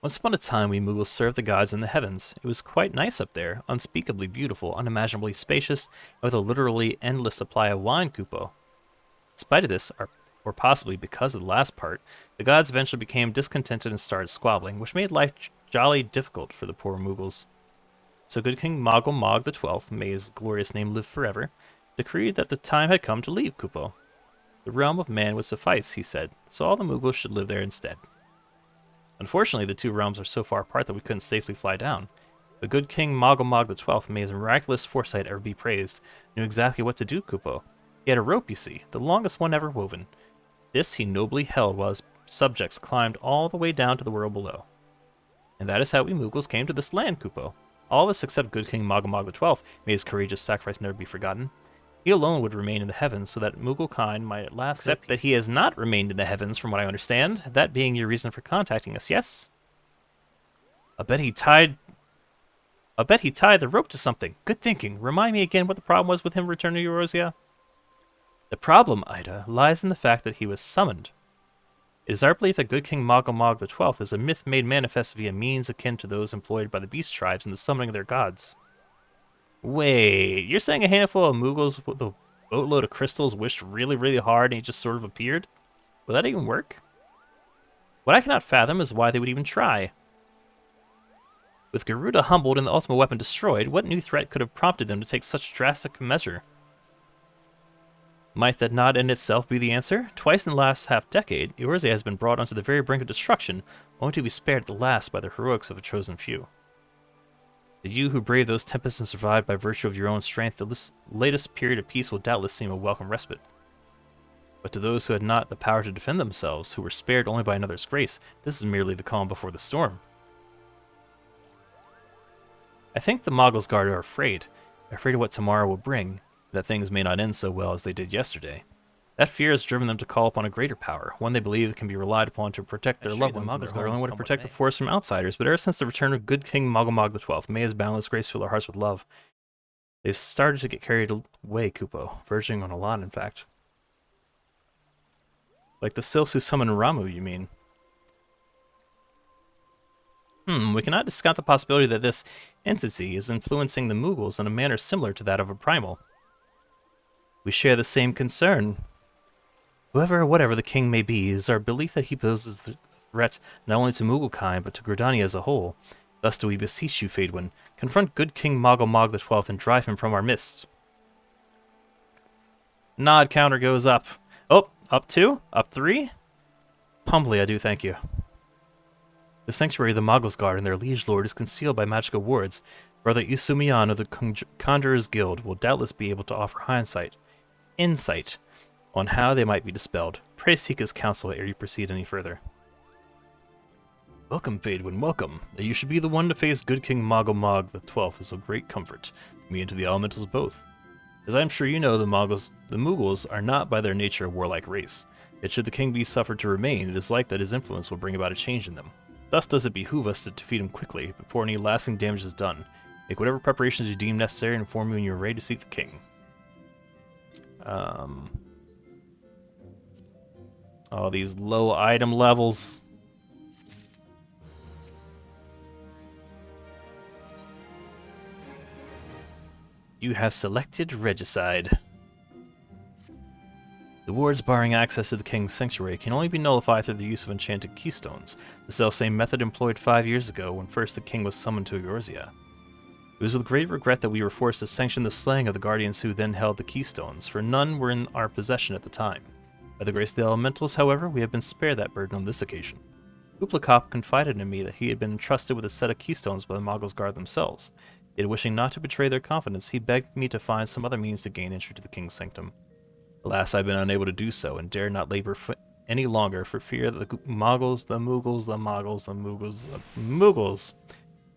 S1: Once upon a time, we Moogles served the gods in the heavens. It was quite nice up there, unspeakably beautiful, unimaginably spacious, and with a literally endless supply of wine, Kupo. In spite of this, or possibly because of the last part, the gods eventually became discontented and started squabbling, which made life jolly difficult for the poor Moogles. So good King Moggle the 12th, may his glorious name live forever, decreed that the time had come to leave Kupo. The realm of man would suffice, he said, so all the Moogles should live there instead. Unfortunately, the two realms are so far apart that we couldn't safely fly down. The good King Moggle the 12th, may his miraculous foresight ever be praised, knew exactly what to do, Kupo. He had a rope, you see, the longest one ever woven. This he nobly held while his subjects climbed all the way down to the world below. And that is how we Moogles came to this land, Kupo. All of us except good King Moggle the 12th, may his courageous sacrifice never be forgotten. He alone would remain in the heavens so that Moogle kind might at last... Except that he has not remained in the heavens, from what I understand. That being your reason for contacting us, yes? I bet he tied the rope to something. Good thinking. Remind me again what the problem was with him returning to Eorzea? The problem, Ida, lies in the fact that he was summoned. It is our belief that good King Moggle the 12th is a myth made manifest via means akin to those employed by the beast tribes in the summoning of their gods. Wait, you're saying a handful of Moogles with a boatload of crystals wished really, really hard and he just sort of appeared? Will that even work? What I cannot fathom is why they would even try. With Garuda humbled and the ultimate weapon destroyed, what new threat could have prompted them to take such drastic measure? Might that not in itself be the answer? Twice in the last half-decade, Eorzea has been brought onto the very brink of destruction, only to be spared at the last by the heroics of a chosen few. To you who braved those tempests and survived by virtue of your own strength, the latest period of peace will doubtless seem a welcome respite. But to those who had not the power to defend themselves, who were spared only by another's grace, this is merely the calm before the storm. I think the Moggle's Guard are afraid of what tomorrow will bring, that things may not end so well as they did yesterday. That fear has driven them to call upon a greater power, one they believe can be relied upon to protect their loved ones, and their only want to protect the forest from outsiders. But ever since the return of good King Moggle the 12th, may his boundless grace fill their hearts with love, they've started to get carried away, Kupo, verging on a lot, in fact. Like the sylphs who summon Ramu, you mean? We cannot discount the possibility that this entity is influencing the Moogles in a manner similar to that of a Primal. We share the same concern. Whoever or whatever the king may be, it is our belief that he poses a threat not only to Mooglekind, but to Gridania as a whole. Thus do we beseech you, Phaedwin, confront good King Moggle the 12th and drive him from our midst. Nod counter goes up. Oh, up 2? Up 3? Humbly I do thank you. The sanctuary of the Moggle's Guard and their liege lord is concealed by magical wards. Brother Isumiyan of the Conjurer's Guild will doubtless be able to offer insight on how they might be dispelled. Pray seek his counsel ere you proceed any further. Welcome, Phaedwin, welcome. That you should be the one to face good King Moggle the 12th is a great comfort to me and to the elementals both. As I'm sure you know, the Moogles are not by their nature a warlike race. Yet should the king be suffered to remain, it is like that his influence will bring about a change in them. Thus does it behoove us to defeat him quickly, before any lasting damage is done. Make whatever preparations you deem necessary and inform me when you are ready to seek the king. All these low item levels. You have selected Regicide. The wards barring access to the king's sanctuary can only be nullified through the use of enchanted keystones, the self-same method employed 5 years ago when first the king was summoned to Eorzea. It was with great regret that we were forced to sanction the slaying of the guardians who then held the keystones, for none were in our possession at the time. By the grace of the elementals, however, we have been spared that burden on this occasion. Kupo confided in me that he had been entrusted with a set of keystones by the Moggles Guard themselves. Yet wishing not to betray their confidence, he begged me to find some other means to gain entry to the king's sanctum. Alas, I have been unable to do so, and dare not labor any longer for fear that the Moggles, the Moogles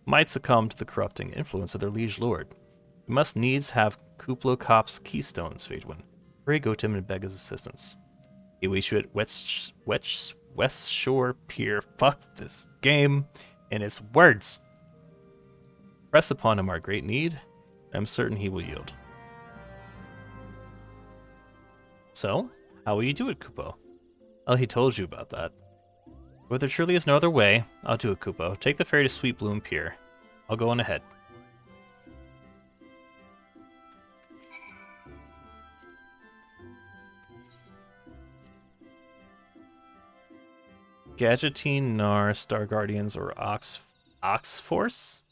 S1: might succumb to the corrupting influence of their liege lord. We must needs have Kupo keystones, Phaedwin. Pray go to him and beg his assistance. He waits you at West Shore Pier. Fuck this game and its words. Press upon him our great need. I am certain he will yield. So, how will you do it, Kupo? Oh, he told you about that. But there truly is no other way. I'll do it, Kupo. Take the ferry to Sweet Bloom Pier. I'll go on ahead. Gadgeteen, Nar, Star Guardians, or Ox Force?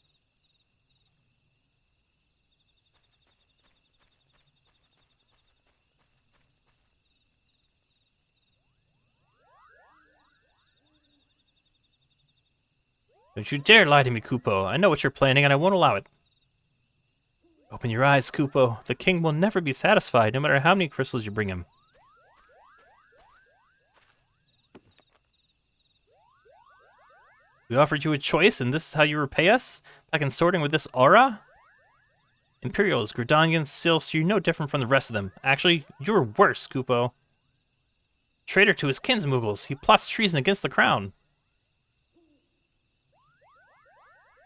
S1: Don't you dare lie to me, Kupo. I know what you're planning, and I won't allow it. Open your eyes, Kupo. The king will never be satisfied, no matter how many crystals you bring him. We offered you a choice, and this is how you repay us? By consorting with this aura? Imperials, Gridanians, Sylphs, you're no different from the rest of them. Actually, you're worse, Kupo. Traitor to his kinsmoogles, he plots treason against the crown.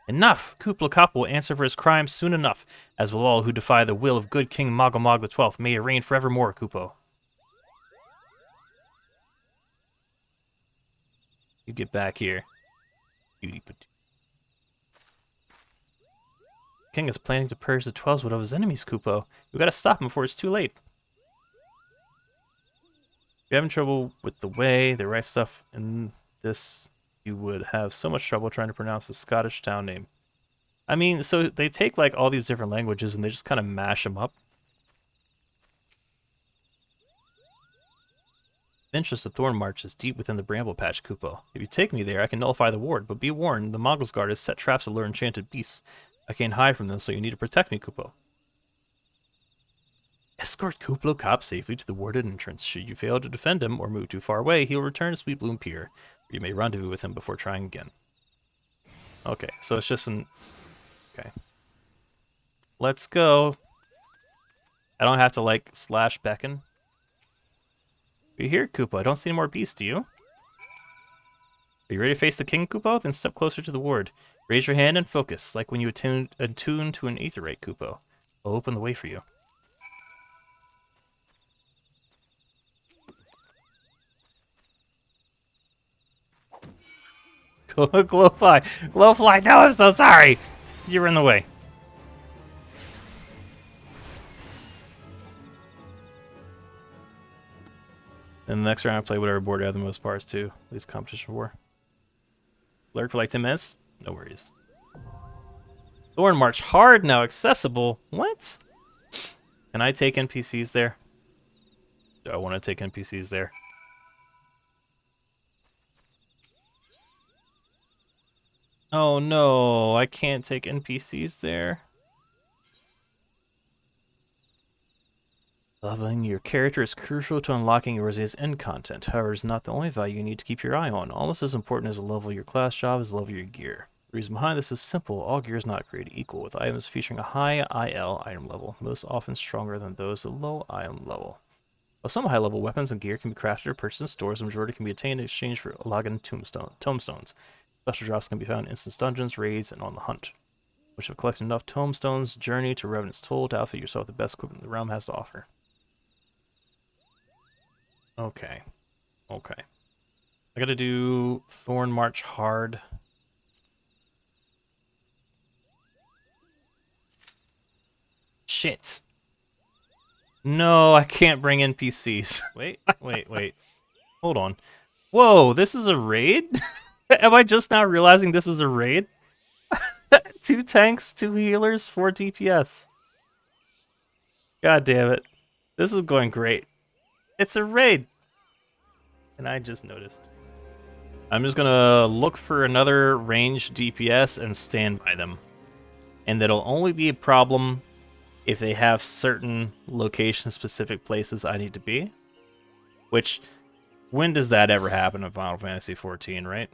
S1: Enough! Kupo will answer for his crimes soon enough, as will all who defy the will of good King Moggle the 12th. May he reign forevermore, Kupo. You get back here. Cutie patootie. The king is planning to purge the 12s of his enemies, Kupo. We gotta stop him before it's too late. If you're having trouble with the way they write stuff in this, you would have so much trouble trying to pronounce the Scottish town name. I mean, so they take like all these different languages and they just kind of mash them up. The interest of Thornmarch is deep within the bramble patch, Kupo. If you take me there, I can nullify the ward, but be warned, the Moggles Guard has set traps to lure enchanted beasts. I can't hide from them, so you need to protect me, Kupo. Escort Kupo safely to the warded entrance. Should you fail to defend him or move too far away, he will return to Sweet Bloom Pier, where you may rendezvous with him before trying again. Okay, so it's just an... Okay. Let's go. I don't have to, like, slash beckon. Are you here, Kupo? I don't see any more beasts, do you? Are you ready to face the king, Kupo? Then step closer to the ward. Raise your hand and focus, like when you attune to an aetherite, Kupo. I'll open the way for you. Glowfly! Glowfly, no, I'm so sorry! You were in the way. And the next round I play whatever board I have the most parts to. At least competition for. Lurk for like 10 minutes? No worries. Thornmarch hard now accessible. What? Can I take NPCs there? Do I want to take NPCs there? Oh no, I can't take NPCs there. Leveling your character is crucial to unlocking Eorzea's end content. However, it's not the only value you need to keep your eye on. Almost as important as the level of your class job is the level of your gear. The reason behind this is simple. All gear is not created equal, with items featuring a high IL item level, most often stronger than those at low item level. While some high-level weapons and gear can be crafted or purchased in stores, the majority can be obtained in exchange for Lagan tomestones. Special drops can be found in instance dungeons, raids, and on the hunt. Which have collected enough tomestones, journey to Revenant's Toll to outfit yourself with the best equipment the realm has to offer. Okay. Okay. I gotta do Thornmarch hard. Shit. No, I can't bring NPCs. Wait. Hold on. Whoa, this is a raid? Am I just now realizing this is a raid? 2 tanks, 2 healers, 4 DPS. God damn it. This is going great. It's a raid. And I just noticed. I'm just gonna look for another ranged DPS and stand by them. And that'll only be a problem if they have certain location-specific places I need to be. Which, when does that ever happen in Final Fantasy XIV, right?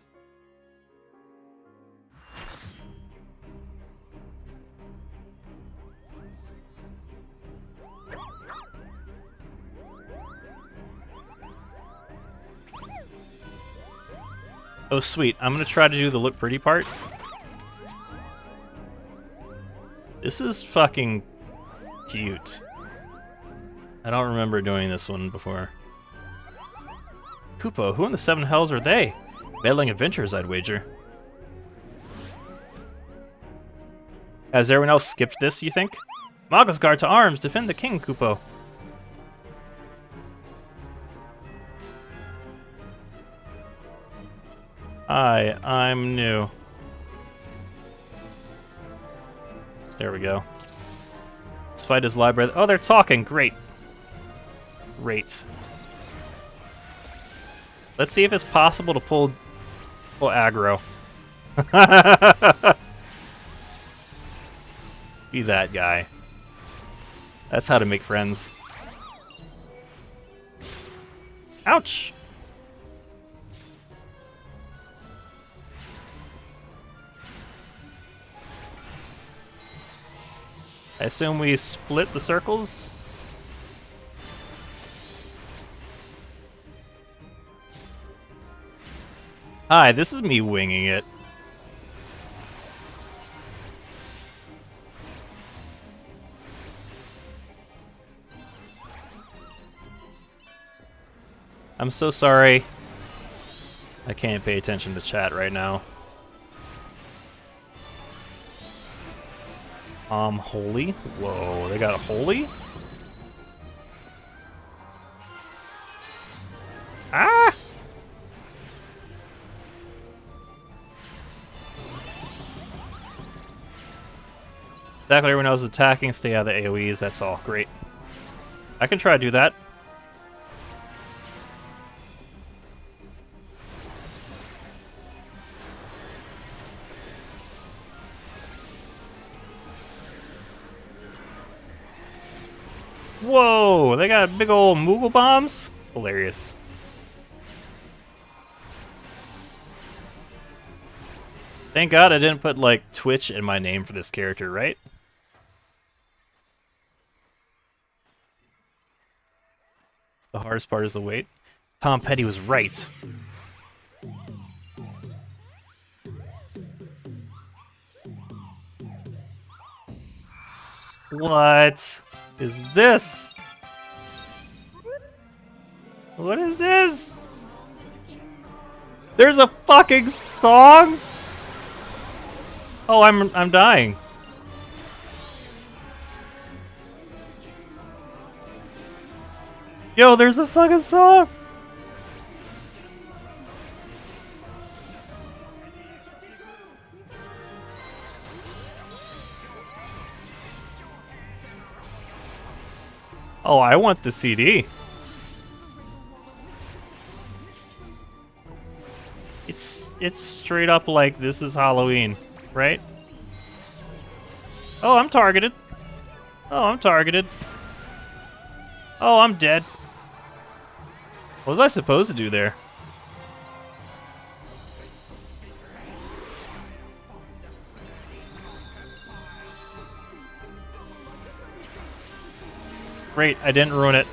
S1: Oh, sweet. I'm gonna try to do the look pretty part. This is fucking cute. I don't remember doing this one before. Kupo, who in the 7 hells are they? Meddling adventurers, I'd wager. Has everyone else skipped this, you think? Magus Guard to arms! Defend the king, Kupo! Hi, I'm new. There we go. Let's fight his library. Oh, they're talking! Great. Great. Let's see if it's possible to pull aggro. Be that guy. That's how to make friends. Ouch! I assume we split the circles? Hi, this is me winging it. I'm so sorry. I can't pay attention to chat right now. Holy? Whoa, they got a holy? Ah! Exactly everyone else is attacking, stay out of the AoEs, that's all. Great. I can try to do that. Whoa! They got big old moogle bombs? Hilarious. Thank God I didn't put, like, Twitch in my name for this character, right? The hardest part is the wait. Tom Petty was right. What is this? What is this? There's a fucking song? Oh, I'm dying. Yo, there's a fucking song. Oh, I want the CD. It's straight up like this is Halloween, right? Oh, I'm targeted. Oh, I'm targeted. Oh, I'm dead. What was I supposed to do there? Great, I didn't ruin it.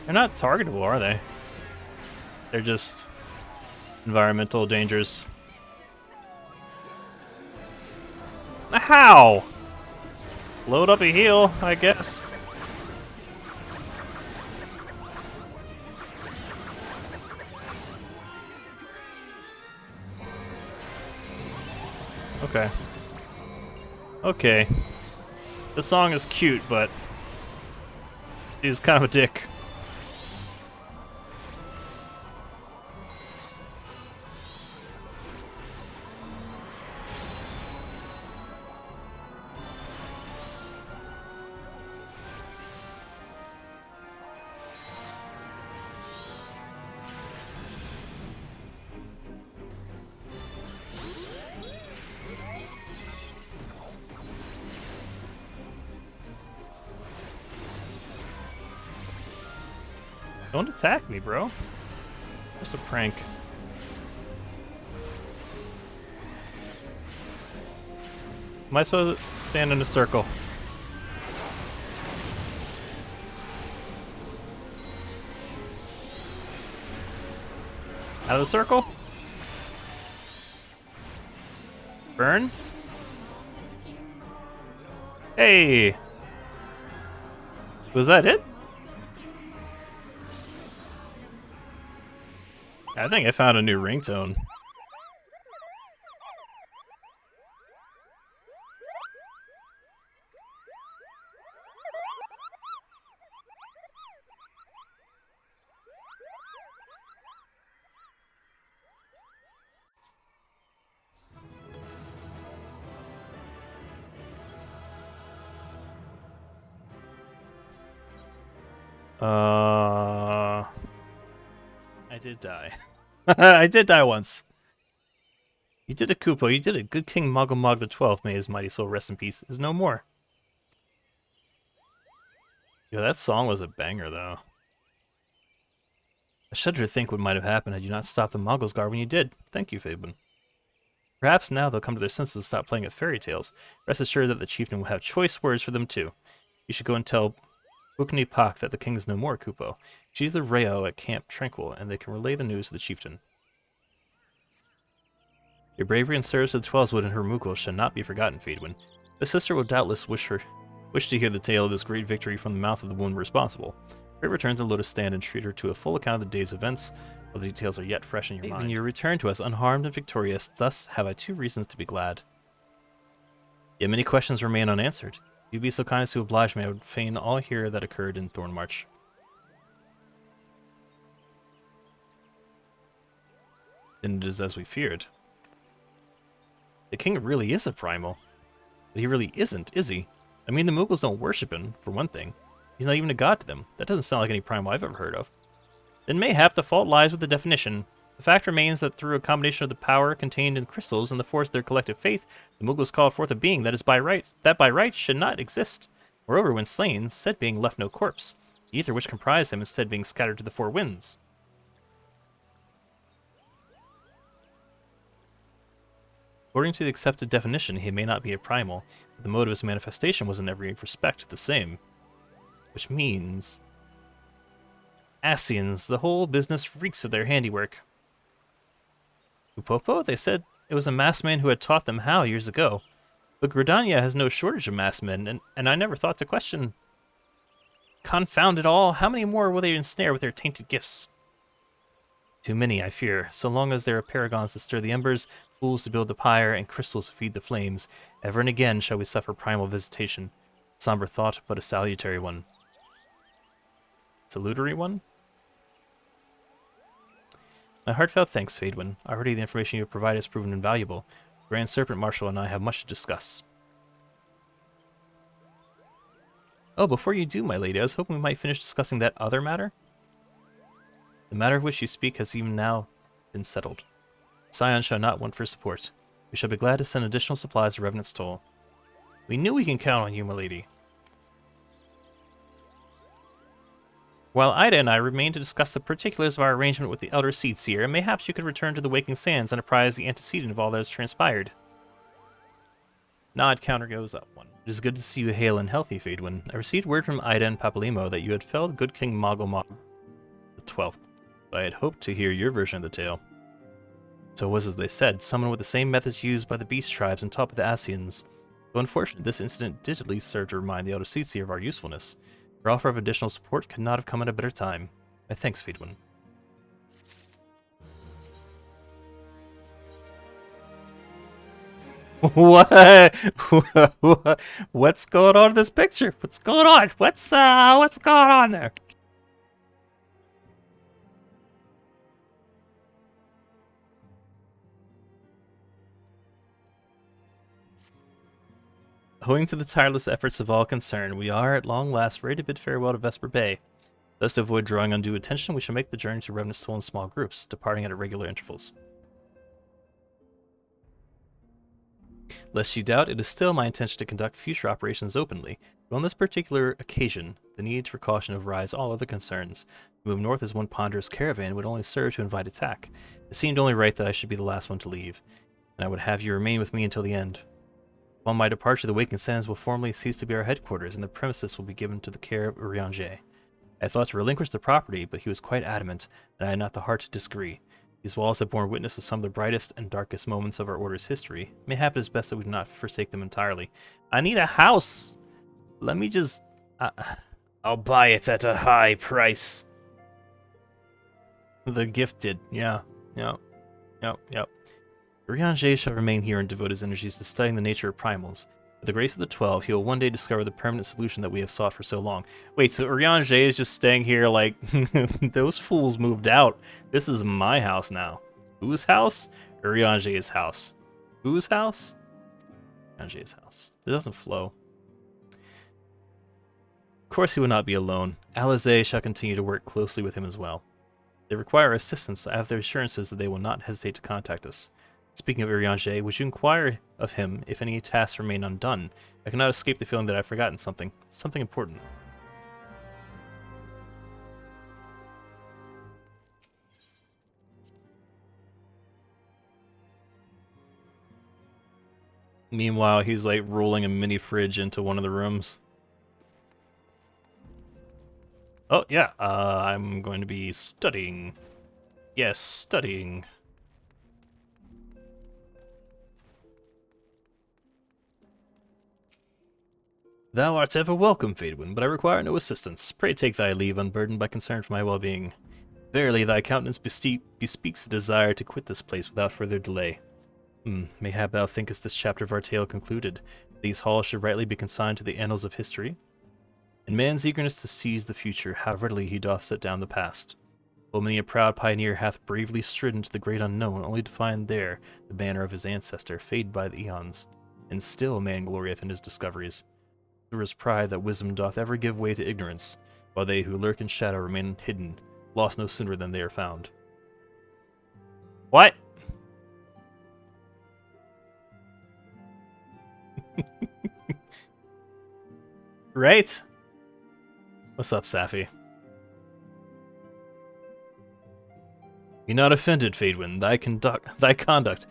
S1: They're not targetable, are they? They're just environmental dangers. How? Load up a heal, I guess. Okay. Okay. The song is cute, but he's kind of a dick. Don't attack me, bro. Just a prank. Am I supposed to stand in a circle? Out of the circle? Burn? Hey! Was that it? I think I found a new ringtone. I did die. I did die once. You did a Kupo, you did it. Good King Moggle the 12th, may his mighty soul rest in peace, is no more. Yo, that song was a banger, though. I shudder to think what might have happened had you not stopped the Moggle's guard when you did. Thank you, Fabin. Perhaps now they'll come to their senses and stop playing at fairy tales. Rest assured that the chieftain will have choice words for them, too. You should go and tell Bukni Pak that the king is no more, Kupo. She's the Reo at Camp Tranquil, and they can relay the news to the chieftain. Your bravery and service to the Twelveswood and her moogle shall not be forgotten, Fadwin. The sister will doubtless wish to hear the tale of this great victory from the mouth of the woman responsible. Pray return to Lotus Stand and treat her to a full account of the day's events, while the details are yet fresh in your mind. When you return to us unharmed and victorious, thus have I 2 reasons to be glad. Yet many questions remain unanswered. If you be so kind as to oblige me, I would fain all hear that occurred in Thornmarch. Then it is as we feared. The king really is a primal. But he really isn't, is he? I mean, the Moogles don't worship him, for one thing. He's not even a god to them. That doesn't sound like any primal I've ever heard of. Then mayhap the fault lies with the definition. The fact remains that through a combination of the power contained in crystals and the force of their collective faith, the Moogles called forth a being that by right should not exist. Moreover, when slain, said being left no corpse, the ether which comprised him instead being scattered to the 4 winds. According to the accepted definition, he may not be a primal, but the mode of his manifestation was in every respect the same. Which means... Asians, the whole business reeks of their handiwork. Upopo, they said it was a masked man who had taught them how years ago. But Gridania has no shortage of masked men, and I never thought to question. Confound it all, how many more will they ensnare with their tainted gifts? Too many, I fear. So long as there are paragons to stir the embers, fools to build the pyre, and crystals to feed the flames, ever and again shall we suffer primal visitation. Somber thought, but a salutary one. Salutary one? My heartfelt thanks, Fadwin. Already the information you have provided has proven invaluable. Grand Serpent Marshal and I have much to discuss. Oh, before you do, my lady, I was hoping we might finish discussing that other matter. The matter of which you speak has even now been settled. Scion shall not want for support. We shall be glad to send additional supplies to Revenant's Toll. We knew we can count on you, my lady. While Ida and I remain to discuss the particulars of our arrangement with the Elder Seedseer, mayhaps you could return to the Waking Sands and apprise the antecedent of all that has transpired. Nod counter goes up one. It is good to see you hale and healthy, Fadewin. I received word from Ida and Papalimo that you had felled good King Moggle the 12th, but I had hoped to hear your version of the tale. So it was as they said, someone with the same methods used by the Beast Tribes on top of the Asians. Though unfortunate, this incident did at least serve to remind the Elder Seedseer of our usefulness. Your offer of additional support could not have come at a better time. My thanks, Fadewin. What? What's going on in this picture? What's going on? What's going on there? Owing to the tireless efforts of all concerned, we are at long last ready to bid farewell to Vesper Bay. Thus, to avoid drawing undue attention, we shall make the journey to Revenant's Soul in small groups, departing at irregular intervals. Lest you doubt, it is still my intention to conduct future operations openly, but on this particular occasion, the need for caution overrides all other concerns. To move north as one ponderous caravan would only serve to invite attack. It seemed only right that I should be the last one to leave, and I would have you remain with me until the end. Upon my departure, the Waking Sands will formally cease to be our headquarters, and the premises will be given to the care of Urianger. I thought to relinquish the property, but he was quite adamant, and I had not the heart to disagree. These walls have borne witness to some of the brightest and darkest moments of our order's history. Mayhap it is best that we do not forsake them entirely. I need a house! Let me just... I'll buy it at a high price. The gifted. Yeah. Urianger shall remain here and devote his energies to studying the nature of primals. With the grace of the 12, he will one day discover the permanent solution that we have sought for so long. Wait, so Urianger is just staying here like, those fools moved out. This is my house now. Whose house? Urianger's house. Whose house? Urianger's house. It doesn't flow. Of course he will not be alone. Alizé shall continue to work closely with him as well. If they require assistance, I have their assurances that they will not hesitate to contact us. Speaking of Urianger, would you inquire of him if any tasks remain undone? I cannot escape the feeling that I've forgotten something. Something important. Meanwhile, he's like rolling a mini fridge into one of the rooms. Oh, yeah, I'm going to be studying. Yes, studying. Thou art ever welcome, Fadewin, but I require no assistance. Pray take thy leave, unburdened by concern for my well-being. Verily, thy countenance bespeaks a desire to quit this place without further delay. Mayhap thou thinkest this chapter of our tale concluded. These halls should rightly be consigned to the annals of history. In man's eagerness to seize the future, how readily he doth set down the past. Full many a proud pioneer hath bravely stridden to the great unknown, only to find there the banner of his ancestor fade by the eons. And still man glorieth in his discoveries. Through his pride that wisdom doth ever give way to ignorance, while they who lurk in shadow remain hidden, lost no sooner than they are found. What? Right? What's up, Safi? Be not offended, Fadewin. Thy conduct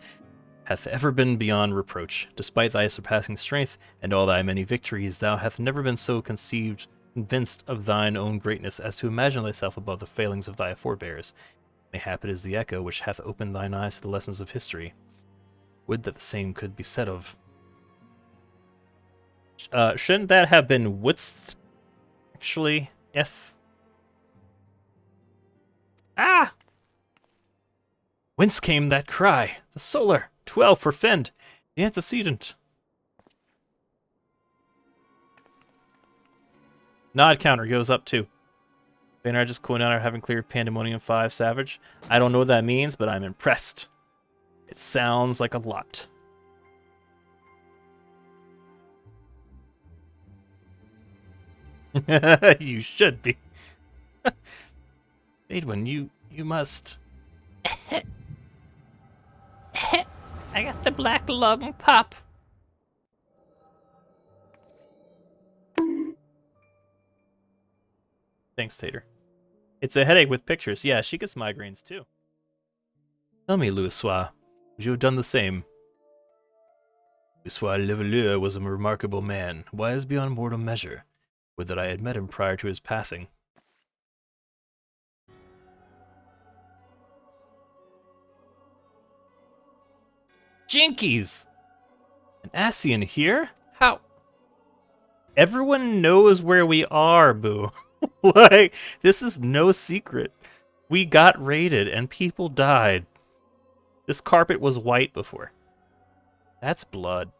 S1: hath ever been beyond reproach. Despite thy surpassing strength and all thy many victories, thou hast never been so convinced of thine own greatness as to imagine thyself above the failings of thy forebears. Mayhap it is the echo which hath opened thine eyes to the lessons of history. Would that the same could be said of... shouldn't that have been Witz? Actually, Ah! Whence came that cry? The solar! 12 for Fend! The antecedent! Nod counter goes up too. Baynard just coined out our having cleared Pandemonium 5 Savage. I don't know what that means, but I'm impressed. It sounds like a lot. You should be. Fadewin, you must... I got the black lung pop. Thanks, Tater. It's a headache with pictures. Yeah, she gets migraines too. Tell me, Louisoix, would you have done the same? Louisoix Leveleur was a remarkable man, wise beyond mortal measure. Would that I had met him prior to his passing. Jinkies! An Ascian here? How? Everyone knows where we are, boo. Like, this is no secret. We got raided and people died. This carpet was white before. That's blood.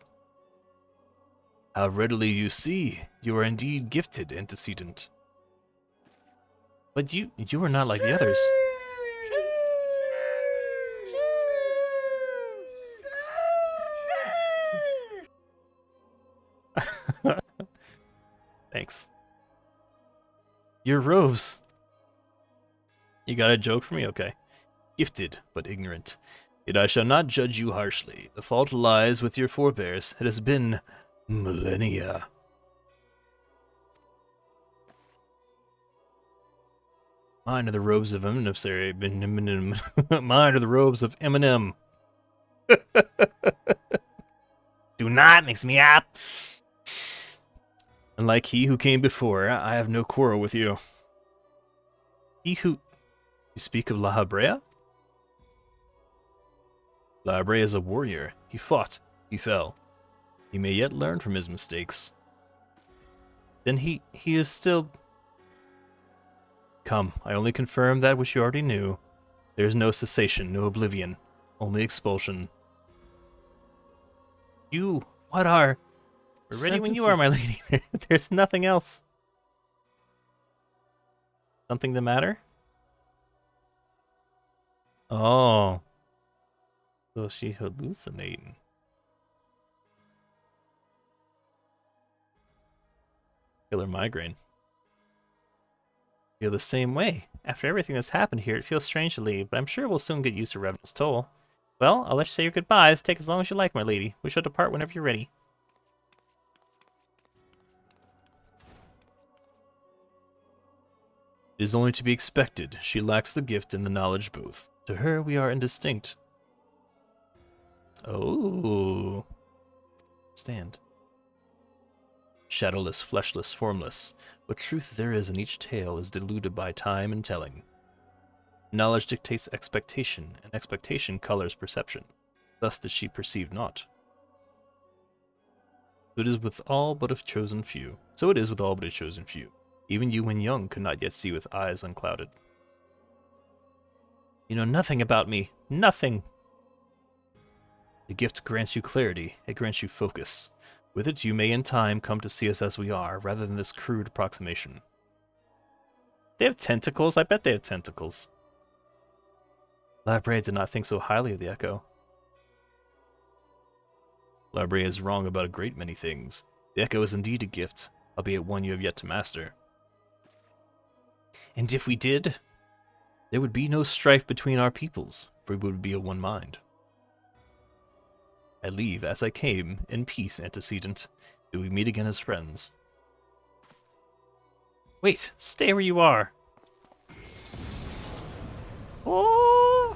S1: How readily you see. You are indeed gifted, antecedent. But you are not like the others. Thanks. Your robes. You got a joke for me? Okay. Gifted, but ignorant. Yet I shall not judge you harshly. The fault lies with your forebears. It has been millennia. Mine are the robes of Eminem. Mine are the robes of Eminem. Do not mix me up. Unlike he who came before, I have no quarrel with you. He who... You speak of La Habrea? La Habrea is a warrior. He fought. He fell. He may yet learn from his mistakes. Then he is still... Come, I only confirm that which you already knew. There is no cessation, no oblivion, only expulsion. You, what are... We're ready when you are, my lady. There's nothing else. Something the matter? Oh. So she's hallucinating. Killer migraine. Feel the same way. After everything that's happened here, it feels strange to leave, but I'm sure we'll soon get used to Revenant's toll. Well, I'll let you say your goodbyes. Take as long as you like, my lady. We shall depart whenever you're ready. It is only to be expected. She lacks the gift and the knowledge both. To her, we are indistinct. Oh. Stand. Shadowless, fleshless, formless. What truth there is in each tale is diluted by time and telling. Knowledge dictates expectation, and expectation colors perception. Thus does she perceive not. So it is with all but a chosen few. Even you when young could not yet see with eyes unclouded. You know nothing about me. Nothing. The gift grants you clarity. It grants you focus. With it, you may in time come to see us as we are, rather than this crude approximation. They have tentacles? I bet they have tentacles. Labray did not think so highly of the Echo. Labray is wrong about a great many things. The Echo is indeed a gift, albeit one you have yet to master. And if we did, there would be no strife between our peoples, for we would be of one mind. I leave as I came, in peace, antecedent, till we meet again as friends. Wait, stay where you are. Oh!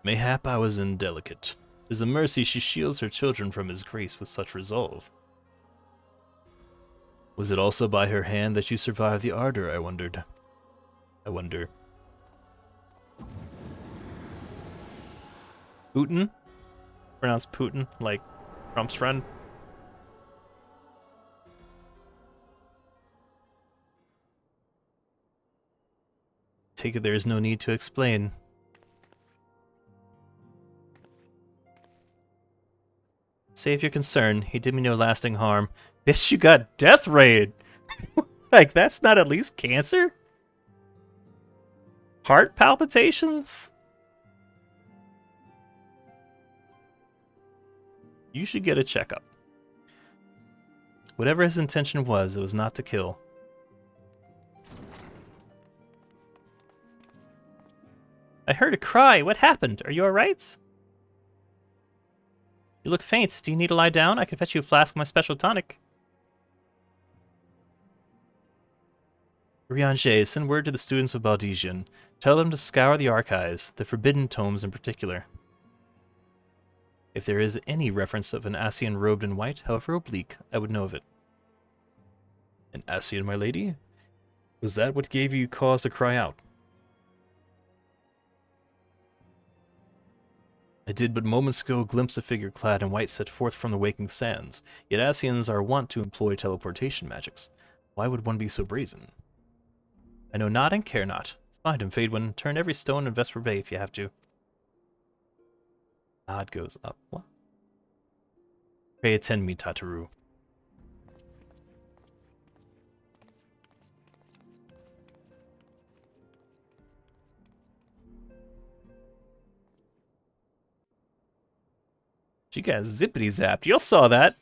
S1: Mayhap I was indelicate. 'Tis a mercy she shields her children from his grace with such resolve. Was it also by her hand that you survived the ardor, I wondered. I wonder. Putin? Pronounced Putin, like Trump's friend. Take it there is no need to explain. Save your concern, he did me no lasting harm. Bitch, you got death raid! Like, that's not at least cancer? Heart palpitations? You should get a checkup. Whatever his intention was, it was not to kill. I heard a cry. What happened? Are you alright? You look faint. Do you need to lie down? I can fetch you a flask of my special tonic. Rianche, send word to the students of Baldesian. Tell them to scour the archives, the forbidden tomes in particular. If there is any reference of an Ascian robed in white, however oblique, I would know of it. An Ascian, my lady? Was that what gave you cause to cry out? I did but moments ago glimpse a figure clad in white set forth from the waking sands, yet Ascians are wont to employ teleportation magics. Why would one be so brazen? I know not and care not. Find him, Fadewind. Turn every stone in Vesper Bay if you have to. Nod goes up. What? Pray attend me, Tataru. She got zippity zapped. Y'all saw that.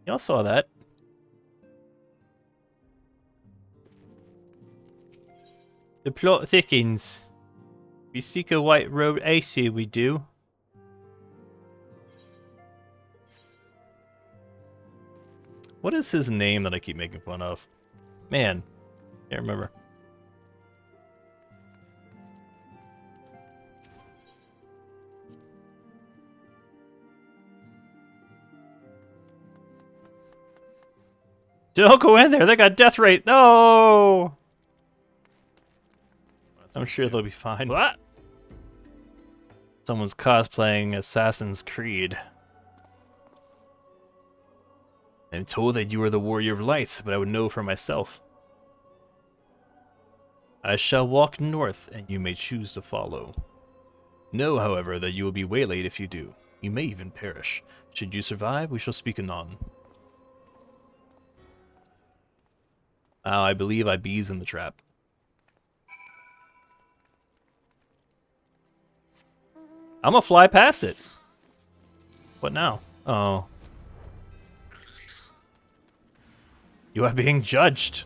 S1: Y'all saw that. The plot thickens. We seek a white robe AC, we do. What is his name that I keep making fun of? Man, can't remember. Don't go in there. They got death rate. No. I'm sure they'll be fine. What? Someone's cosplaying Assassin's Creed. I'm told that you are the Warrior of Light, but I would know for myself. I shall walk north, and you may choose to follow. Know, however, that you will be waylaid if you do. You may even perish. Should you survive, we shall speak anon. I believe I bees in the trap. I'm gonna fly past it. What now? Oh. You are being judged.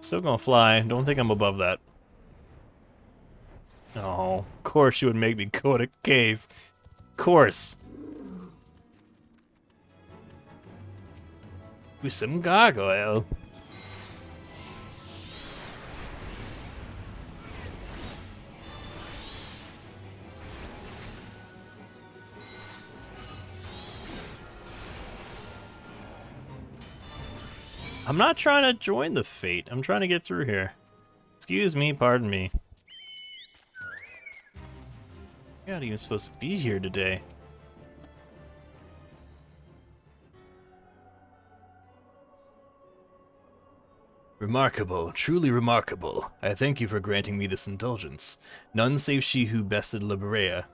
S1: Still gonna fly. Don't think I'm above that. Oh, of course you would make me go to cave. Of course. Do some gargoyle. I'm not trying to join the fate. I'm trying to get through here. Excuse me, pardon me. You're not even supposed to be here today. Remarkable, truly remarkable. I thank you for granting me this indulgence. None save she who bested Librea.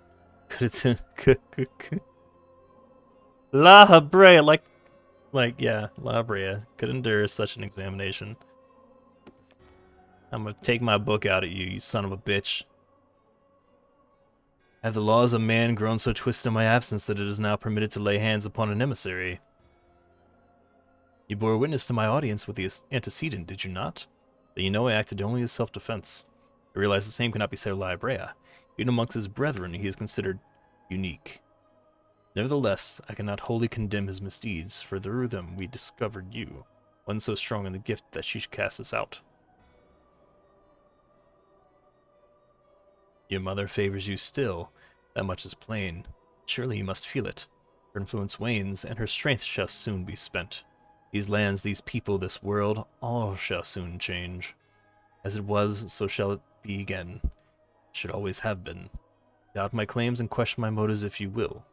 S1: La Brea, yeah, La Brea could endure such an examination. I'm gonna take my book out at you, you son of a bitch. Have the laws of man grown so twisted in my absence that it is now permitted to lay hands upon an emissary? You bore witness to my audience with the antecedent, did you not? Then you know I acted only as self-defense. I realize the same cannot be said of La Brea. Even amongst his brethren, he is considered unique. Nevertheless, I cannot wholly condemn his misdeeds, for through them we discovered you, one so strong in the gift that she should cast us out. Your mother favors you still, that much is plain. Surely you must feel it. Her influence wanes, and her strength shall soon be spent. These lands, these people, this world, all shall soon change. As it was, so shall it be again. It should always have been. Doubt my claims and question my motives if you will.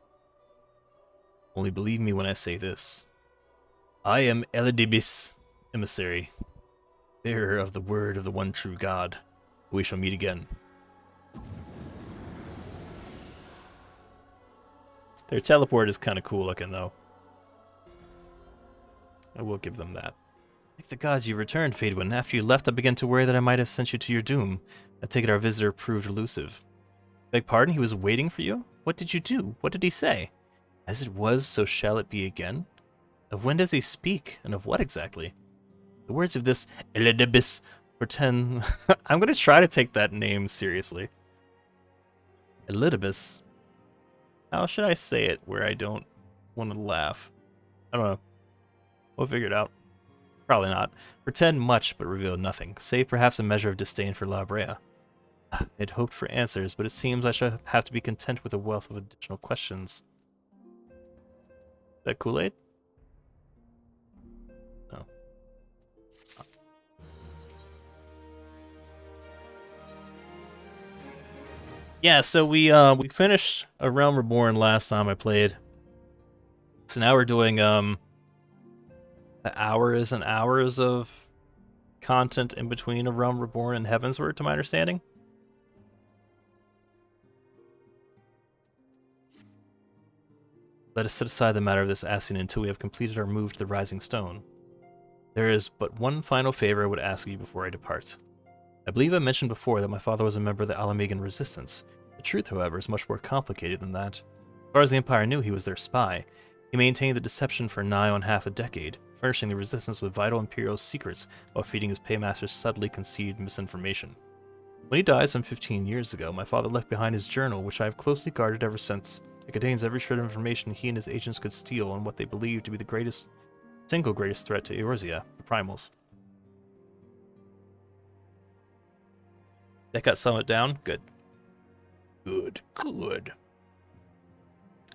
S1: Only believe me when I say this. I am Elidibis, emissary, bearer of the word of the one true God. We shall meet again. Their teleport is kind of cool looking, though. I will give them that. Thank the gods you returned, Fadewind. After you left, I began to worry that I might have sent you to your doom. I take it our visitor proved elusive. Beg pardon, he was waiting for you? What did you do? What did he say? As it was, so shall it be again? Of when does he speak, and of what exactly? The words of this Elidibus portend... I'm going to try to take that name seriously. Elidibus. How should I say it where I don't want to laugh? I don't know. We'll figure it out. Probably not. Pretend much, but reveal nothing, save perhaps a measure of disdain for La Brea. I had hoped for answers, but it seems I shall have to be content with a wealth of additional questions. Is that Kool-Aid? No. Yeah, so we finished A Realm Reborn last time I played. So now we're doing the hours and hours of content in between A Realm Reborn and Heavensward, to my understanding. Let us set aside the matter of this asking until we have completed our move to the Rising Stone. There is but one final favor I would ask you before I depart. I believe I mentioned before that my father was a member of the Alamegan Resistance. The truth, however, is much more complicated than that. As far as the Empire knew, he was their spy. He maintained the deception for nigh on half a decade, furnishing the Resistance with vital Imperial secrets while feeding his paymasters subtly conceived misinformation. When he died some 15 years ago, my father left behind his journal, which I have closely guarded ever since. It contains every shred of information he and his agents could steal on what they believed to be the single greatest threat to Eorzea, the Primals. That got somewhat down? Good. Good. Good.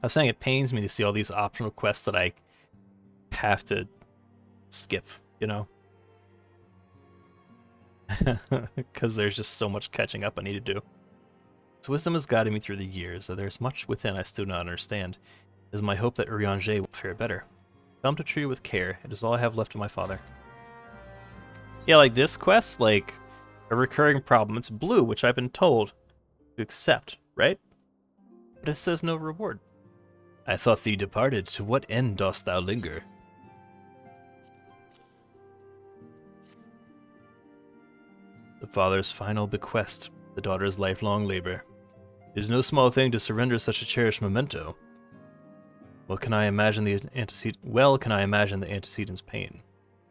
S1: I was saying it pains me to see all these optional quests that I have to skip, you know? Because there's just so much catching up I need to do. His wisdom has guided me through the years, though there's much within I still do not understand. It is my hope that Urianger will fare better. Come to treat you with care. It is all I have left of my father. Yeah, like this quest, like a recurring problem. It's blue, which I've been told to accept, right? But it says no reward. I thought thee departed. To what end dost thou linger? The father's final bequest, the daughter's lifelong labor. It is no small thing to surrender such a cherished memento. Well can I imagine the antecedent's pain.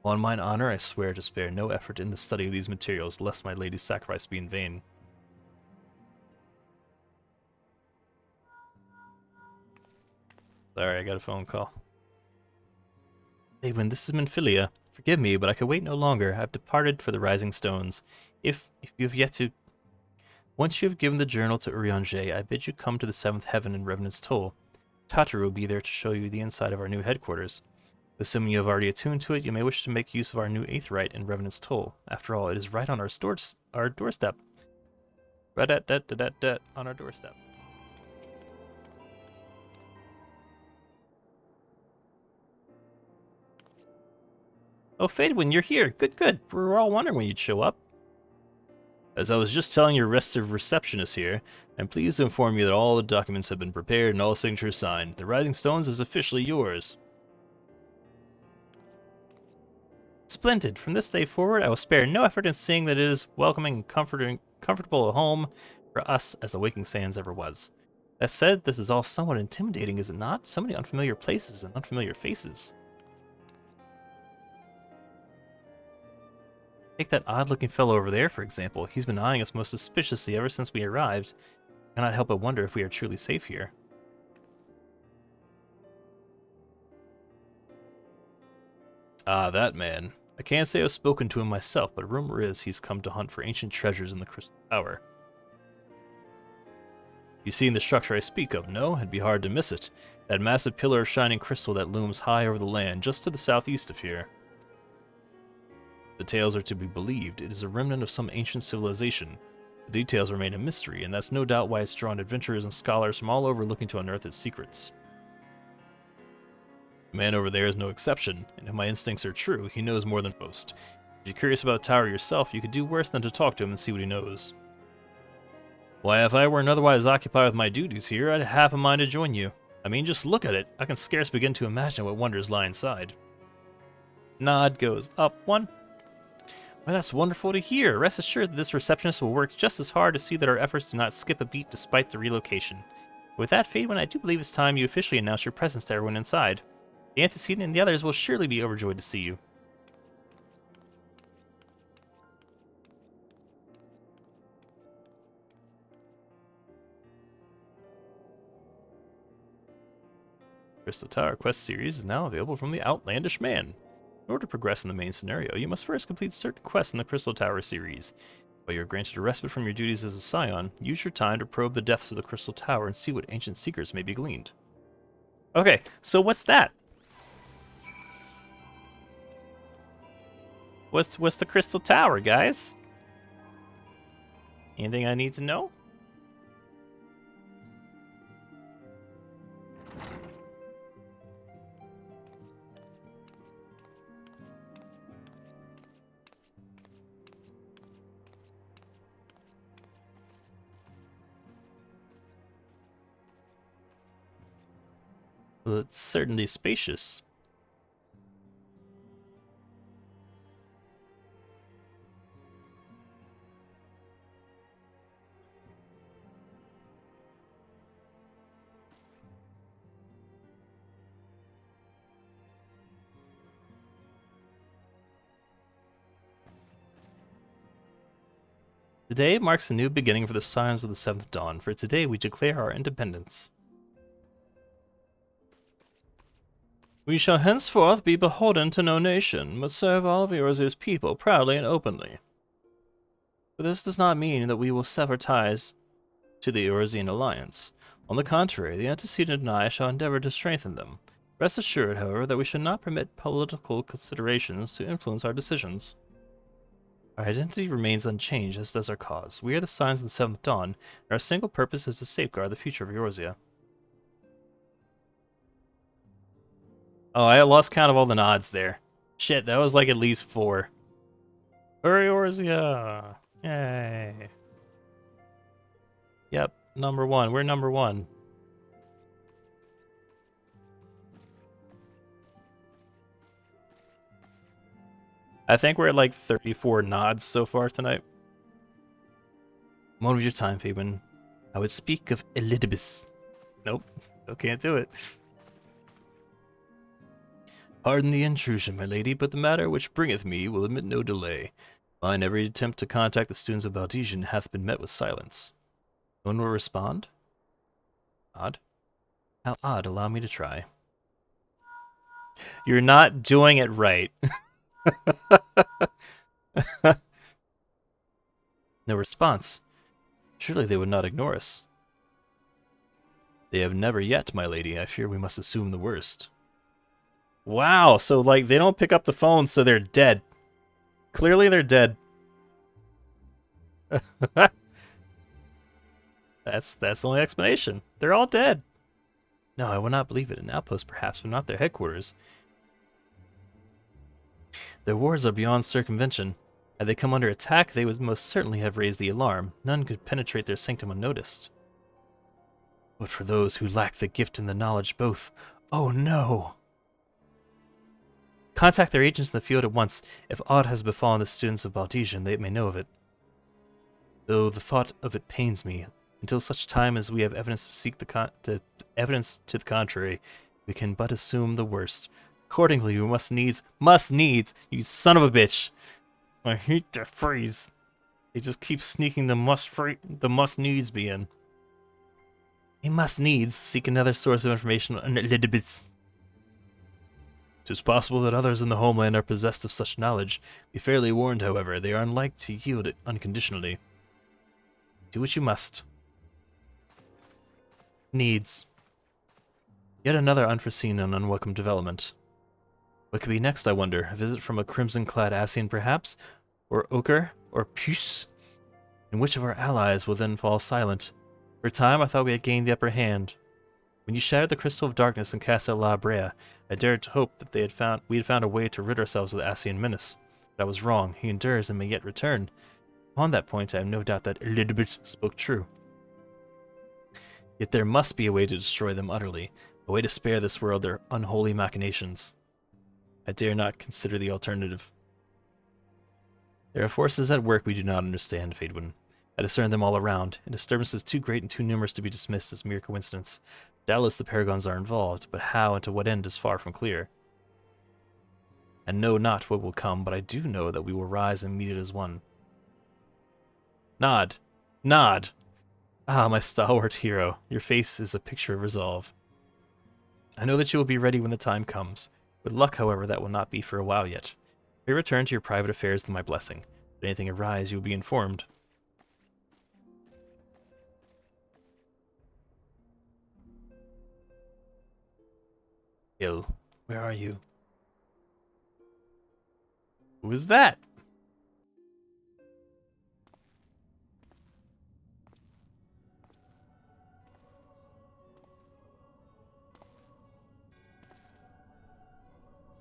S1: On mine honor, I swear to spare no effort in the study of these materials, lest my lady's sacrifice be in vain. Sorry, I got a phone call. Fadewind, this is Minfilia. Forgive me, but I can wait no longer. I've departed for the Rising Stones. If you have yet to... Once you have given the journal to Urianger, I bid you come to the 7th Heaven in Revenant's Toll. Tataru will be there to show you the inside of our new headquarters. Assuming you have already attuned to it, you may wish to make use of our new Aetheryte in Revenant's Toll. After all, it is right on our doorstep. On our doorstep. Oh, Fadewind, you're here. Good, good. We were all wondering when you'd show up. As I was just telling your restive receptionist here, I'm pleased to inform you that all the documents have been prepared and all signatures signed. The Rising Stones is officially yours. Splendid. From this day forward, I will spare no effort in seeing that it is welcoming and comfortable a home for us as the Waking Sands ever was. That said, this is all somewhat intimidating, is it not? So many unfamiliar places and unfamiliar faces. Take that odd-looking fellow over there, for example. He's been eyeing us most suspiciously ever since we arrived. I cannot help but wonder if we are truly safe here. Ah, that man. I can't say I've spoken to him myself, but rumor is he's come to hunt for ancient treasures in the Crystal Tower. You've seen the structure I speak of, no? It'd be hard to miss it. That massive pillar of shining crystal that looms high over the land, just to the southeast of here. The tales are to be believed. It is a remnant of some ancient civilization. The details remain a mystery, and that's no doubt why it's drawn adventurers and scholars from all over looking to unearth its secrets. The man over there is no exception, and if my instincts are true, he knows more than most. If you're curious about Tower yourself, you could do worse than to talk to him and see what he knows. Why, if I weren't otherwise occupied with my duties here, I'd have a mind to join you. I mean, just look at it. I can scarce begin to imagine what wonders lie inside. Nod goes up 1. Well, that's wonderful to hear. Rest assured that this receptionist will work just as hard to see that our efforts do not skip a beat despite the relocation. With that, Fadewind, I do believe it's time you officially announce your presence to everyone inside. The Antecedent and the others will surely be overjoyed to see you. Crystal Tower Quest series is now available from the Outlandish Man. In order to progress in the main scenario, you must first complete certain quests in the Crystal Tower series. While you're granted a respite from your duties as a Scion, use your time to probe the depths of the Crystal Tower and see what ancient secrets may be gleaned. Okay, so what's that? What's the Crystal Tower, guys? Anything I need to know? Well, it's certainly spacious. Today marks a new beginning for the Scions of the Seventh Dawn, for today we declare our independence. We shall henceforth be beholden to no nation, but serve all of Eorzea's people proudly and openly. But this does not mean that we will sever ties to the Eorzean alliance. On the contrary, the Antecedent and I shall endeavor to strengthen them. Rest assured, however, that we should not permit political considerations to influence our decisions. Our identity remains unchanged, as does our cause. We are the Scions of the Seventh Dawn, and our single purpose is to safeguard the future of Eorzea. Oh, I lost count of all the nods there. Shit, that was like at least 4. Hurry, Eorzea! Yay! Yep, number 1. We're number 1. I think we're at like 34 nods so far tonight. Moment of your time, Fabian. I would speak of Elidibus. Nope, still can't do it. Pardon the intrusion, my lady, but the matter which bringeth me will admit no delay. Mine every attempt to contact the students of Valdesian hath been met with silence. No one will respond? Odd. How odd, allow me to try. You're not doing it right. No response. Surely they would not ignore us. They have never yet, my lady. I fear we must assume the worst. Wow, so like they don't pick up the phone, so they're dead. Clearly they're dead. That's the only explanation. They're all dead. No, I will not believe it. An outpost, perhaps, but not their headquarters. Their wars are beyond circumvention. Had they come under attack, they would most certainly have raised the alarm. None could penetrate their sanctum unnoticed. But for those who lack the gift and the knowledge both, oh no! Contact their agents in the field at once. If aught has befallen the students of Valdesian, they may know of it. Though the thought of it pains me. Until such time as we have evidence to seek evidence to the contrary, we can but assume the worst. Accordingly, we must needs, you son of a bitch! I hate that phrase. They just keep sneaking the must needs be in. We must needs seek another source of information on Elidibus. 'Tis possible that others in the homeland are possessed of such knowledge. Be fairly warned, however, they are unlike to yield it unconditionally. Do what you must. Needs. Yet another unforeseen and unwelcome development. What could be next, I wonder? A visit from a crimson-clad Ascian, perhaps? Or Ochre? Or Puce? And which of our allies will then fall silent? For a time, I thought we had gained the upper hand. When you shattered the Crystal of Darkness in Casa La Brea, I dared to hope that we had found a way to rid ourselves of the Ascian menace. But I was wrong. He endures and may yet return. Upon that point, I have no doubt that Elidibus spoke true. Yet there must be a way to destroy them utterly, a way to spare this world their unholy machinations. I dare not consider the alternative. There are forces at work we do not understand, Faedwin. I discern them all around, and disturbances too great and too numerous to be dismissed as mere coincidence. Doubtless the Paragons are involved, but how and to what end is far from clear. I know not what will come, but I do know that we will rise and meet it as one. Nod! Nod! Ah, my stalwart hero, your face is a picture of resolve. I know that you will be ready when the time comes. With luck, however, that will not be for a while yet. Pray return to your private affairs with my blessing. If anything arise, you will be informed. Hill, where are you? Who is that?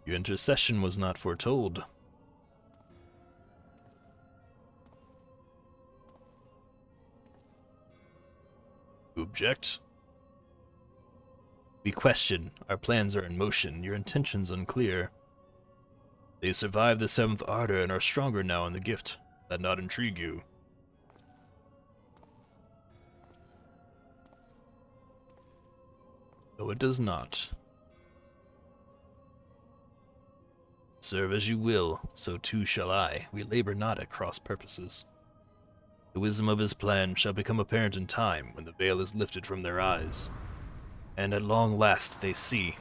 S1: Your intercession was not foretold. You object? We question. Our plans are in motion, your intentions unclear. They survived the 7th Ardor and are stronger now in the gift. That not intrigue you? No, it does not. Serve as you will, so too shall I. We labor not at cross purposes. The wisdom of his plan shall become apparent in time, when the veil is lifted from their eyes. And at long last they see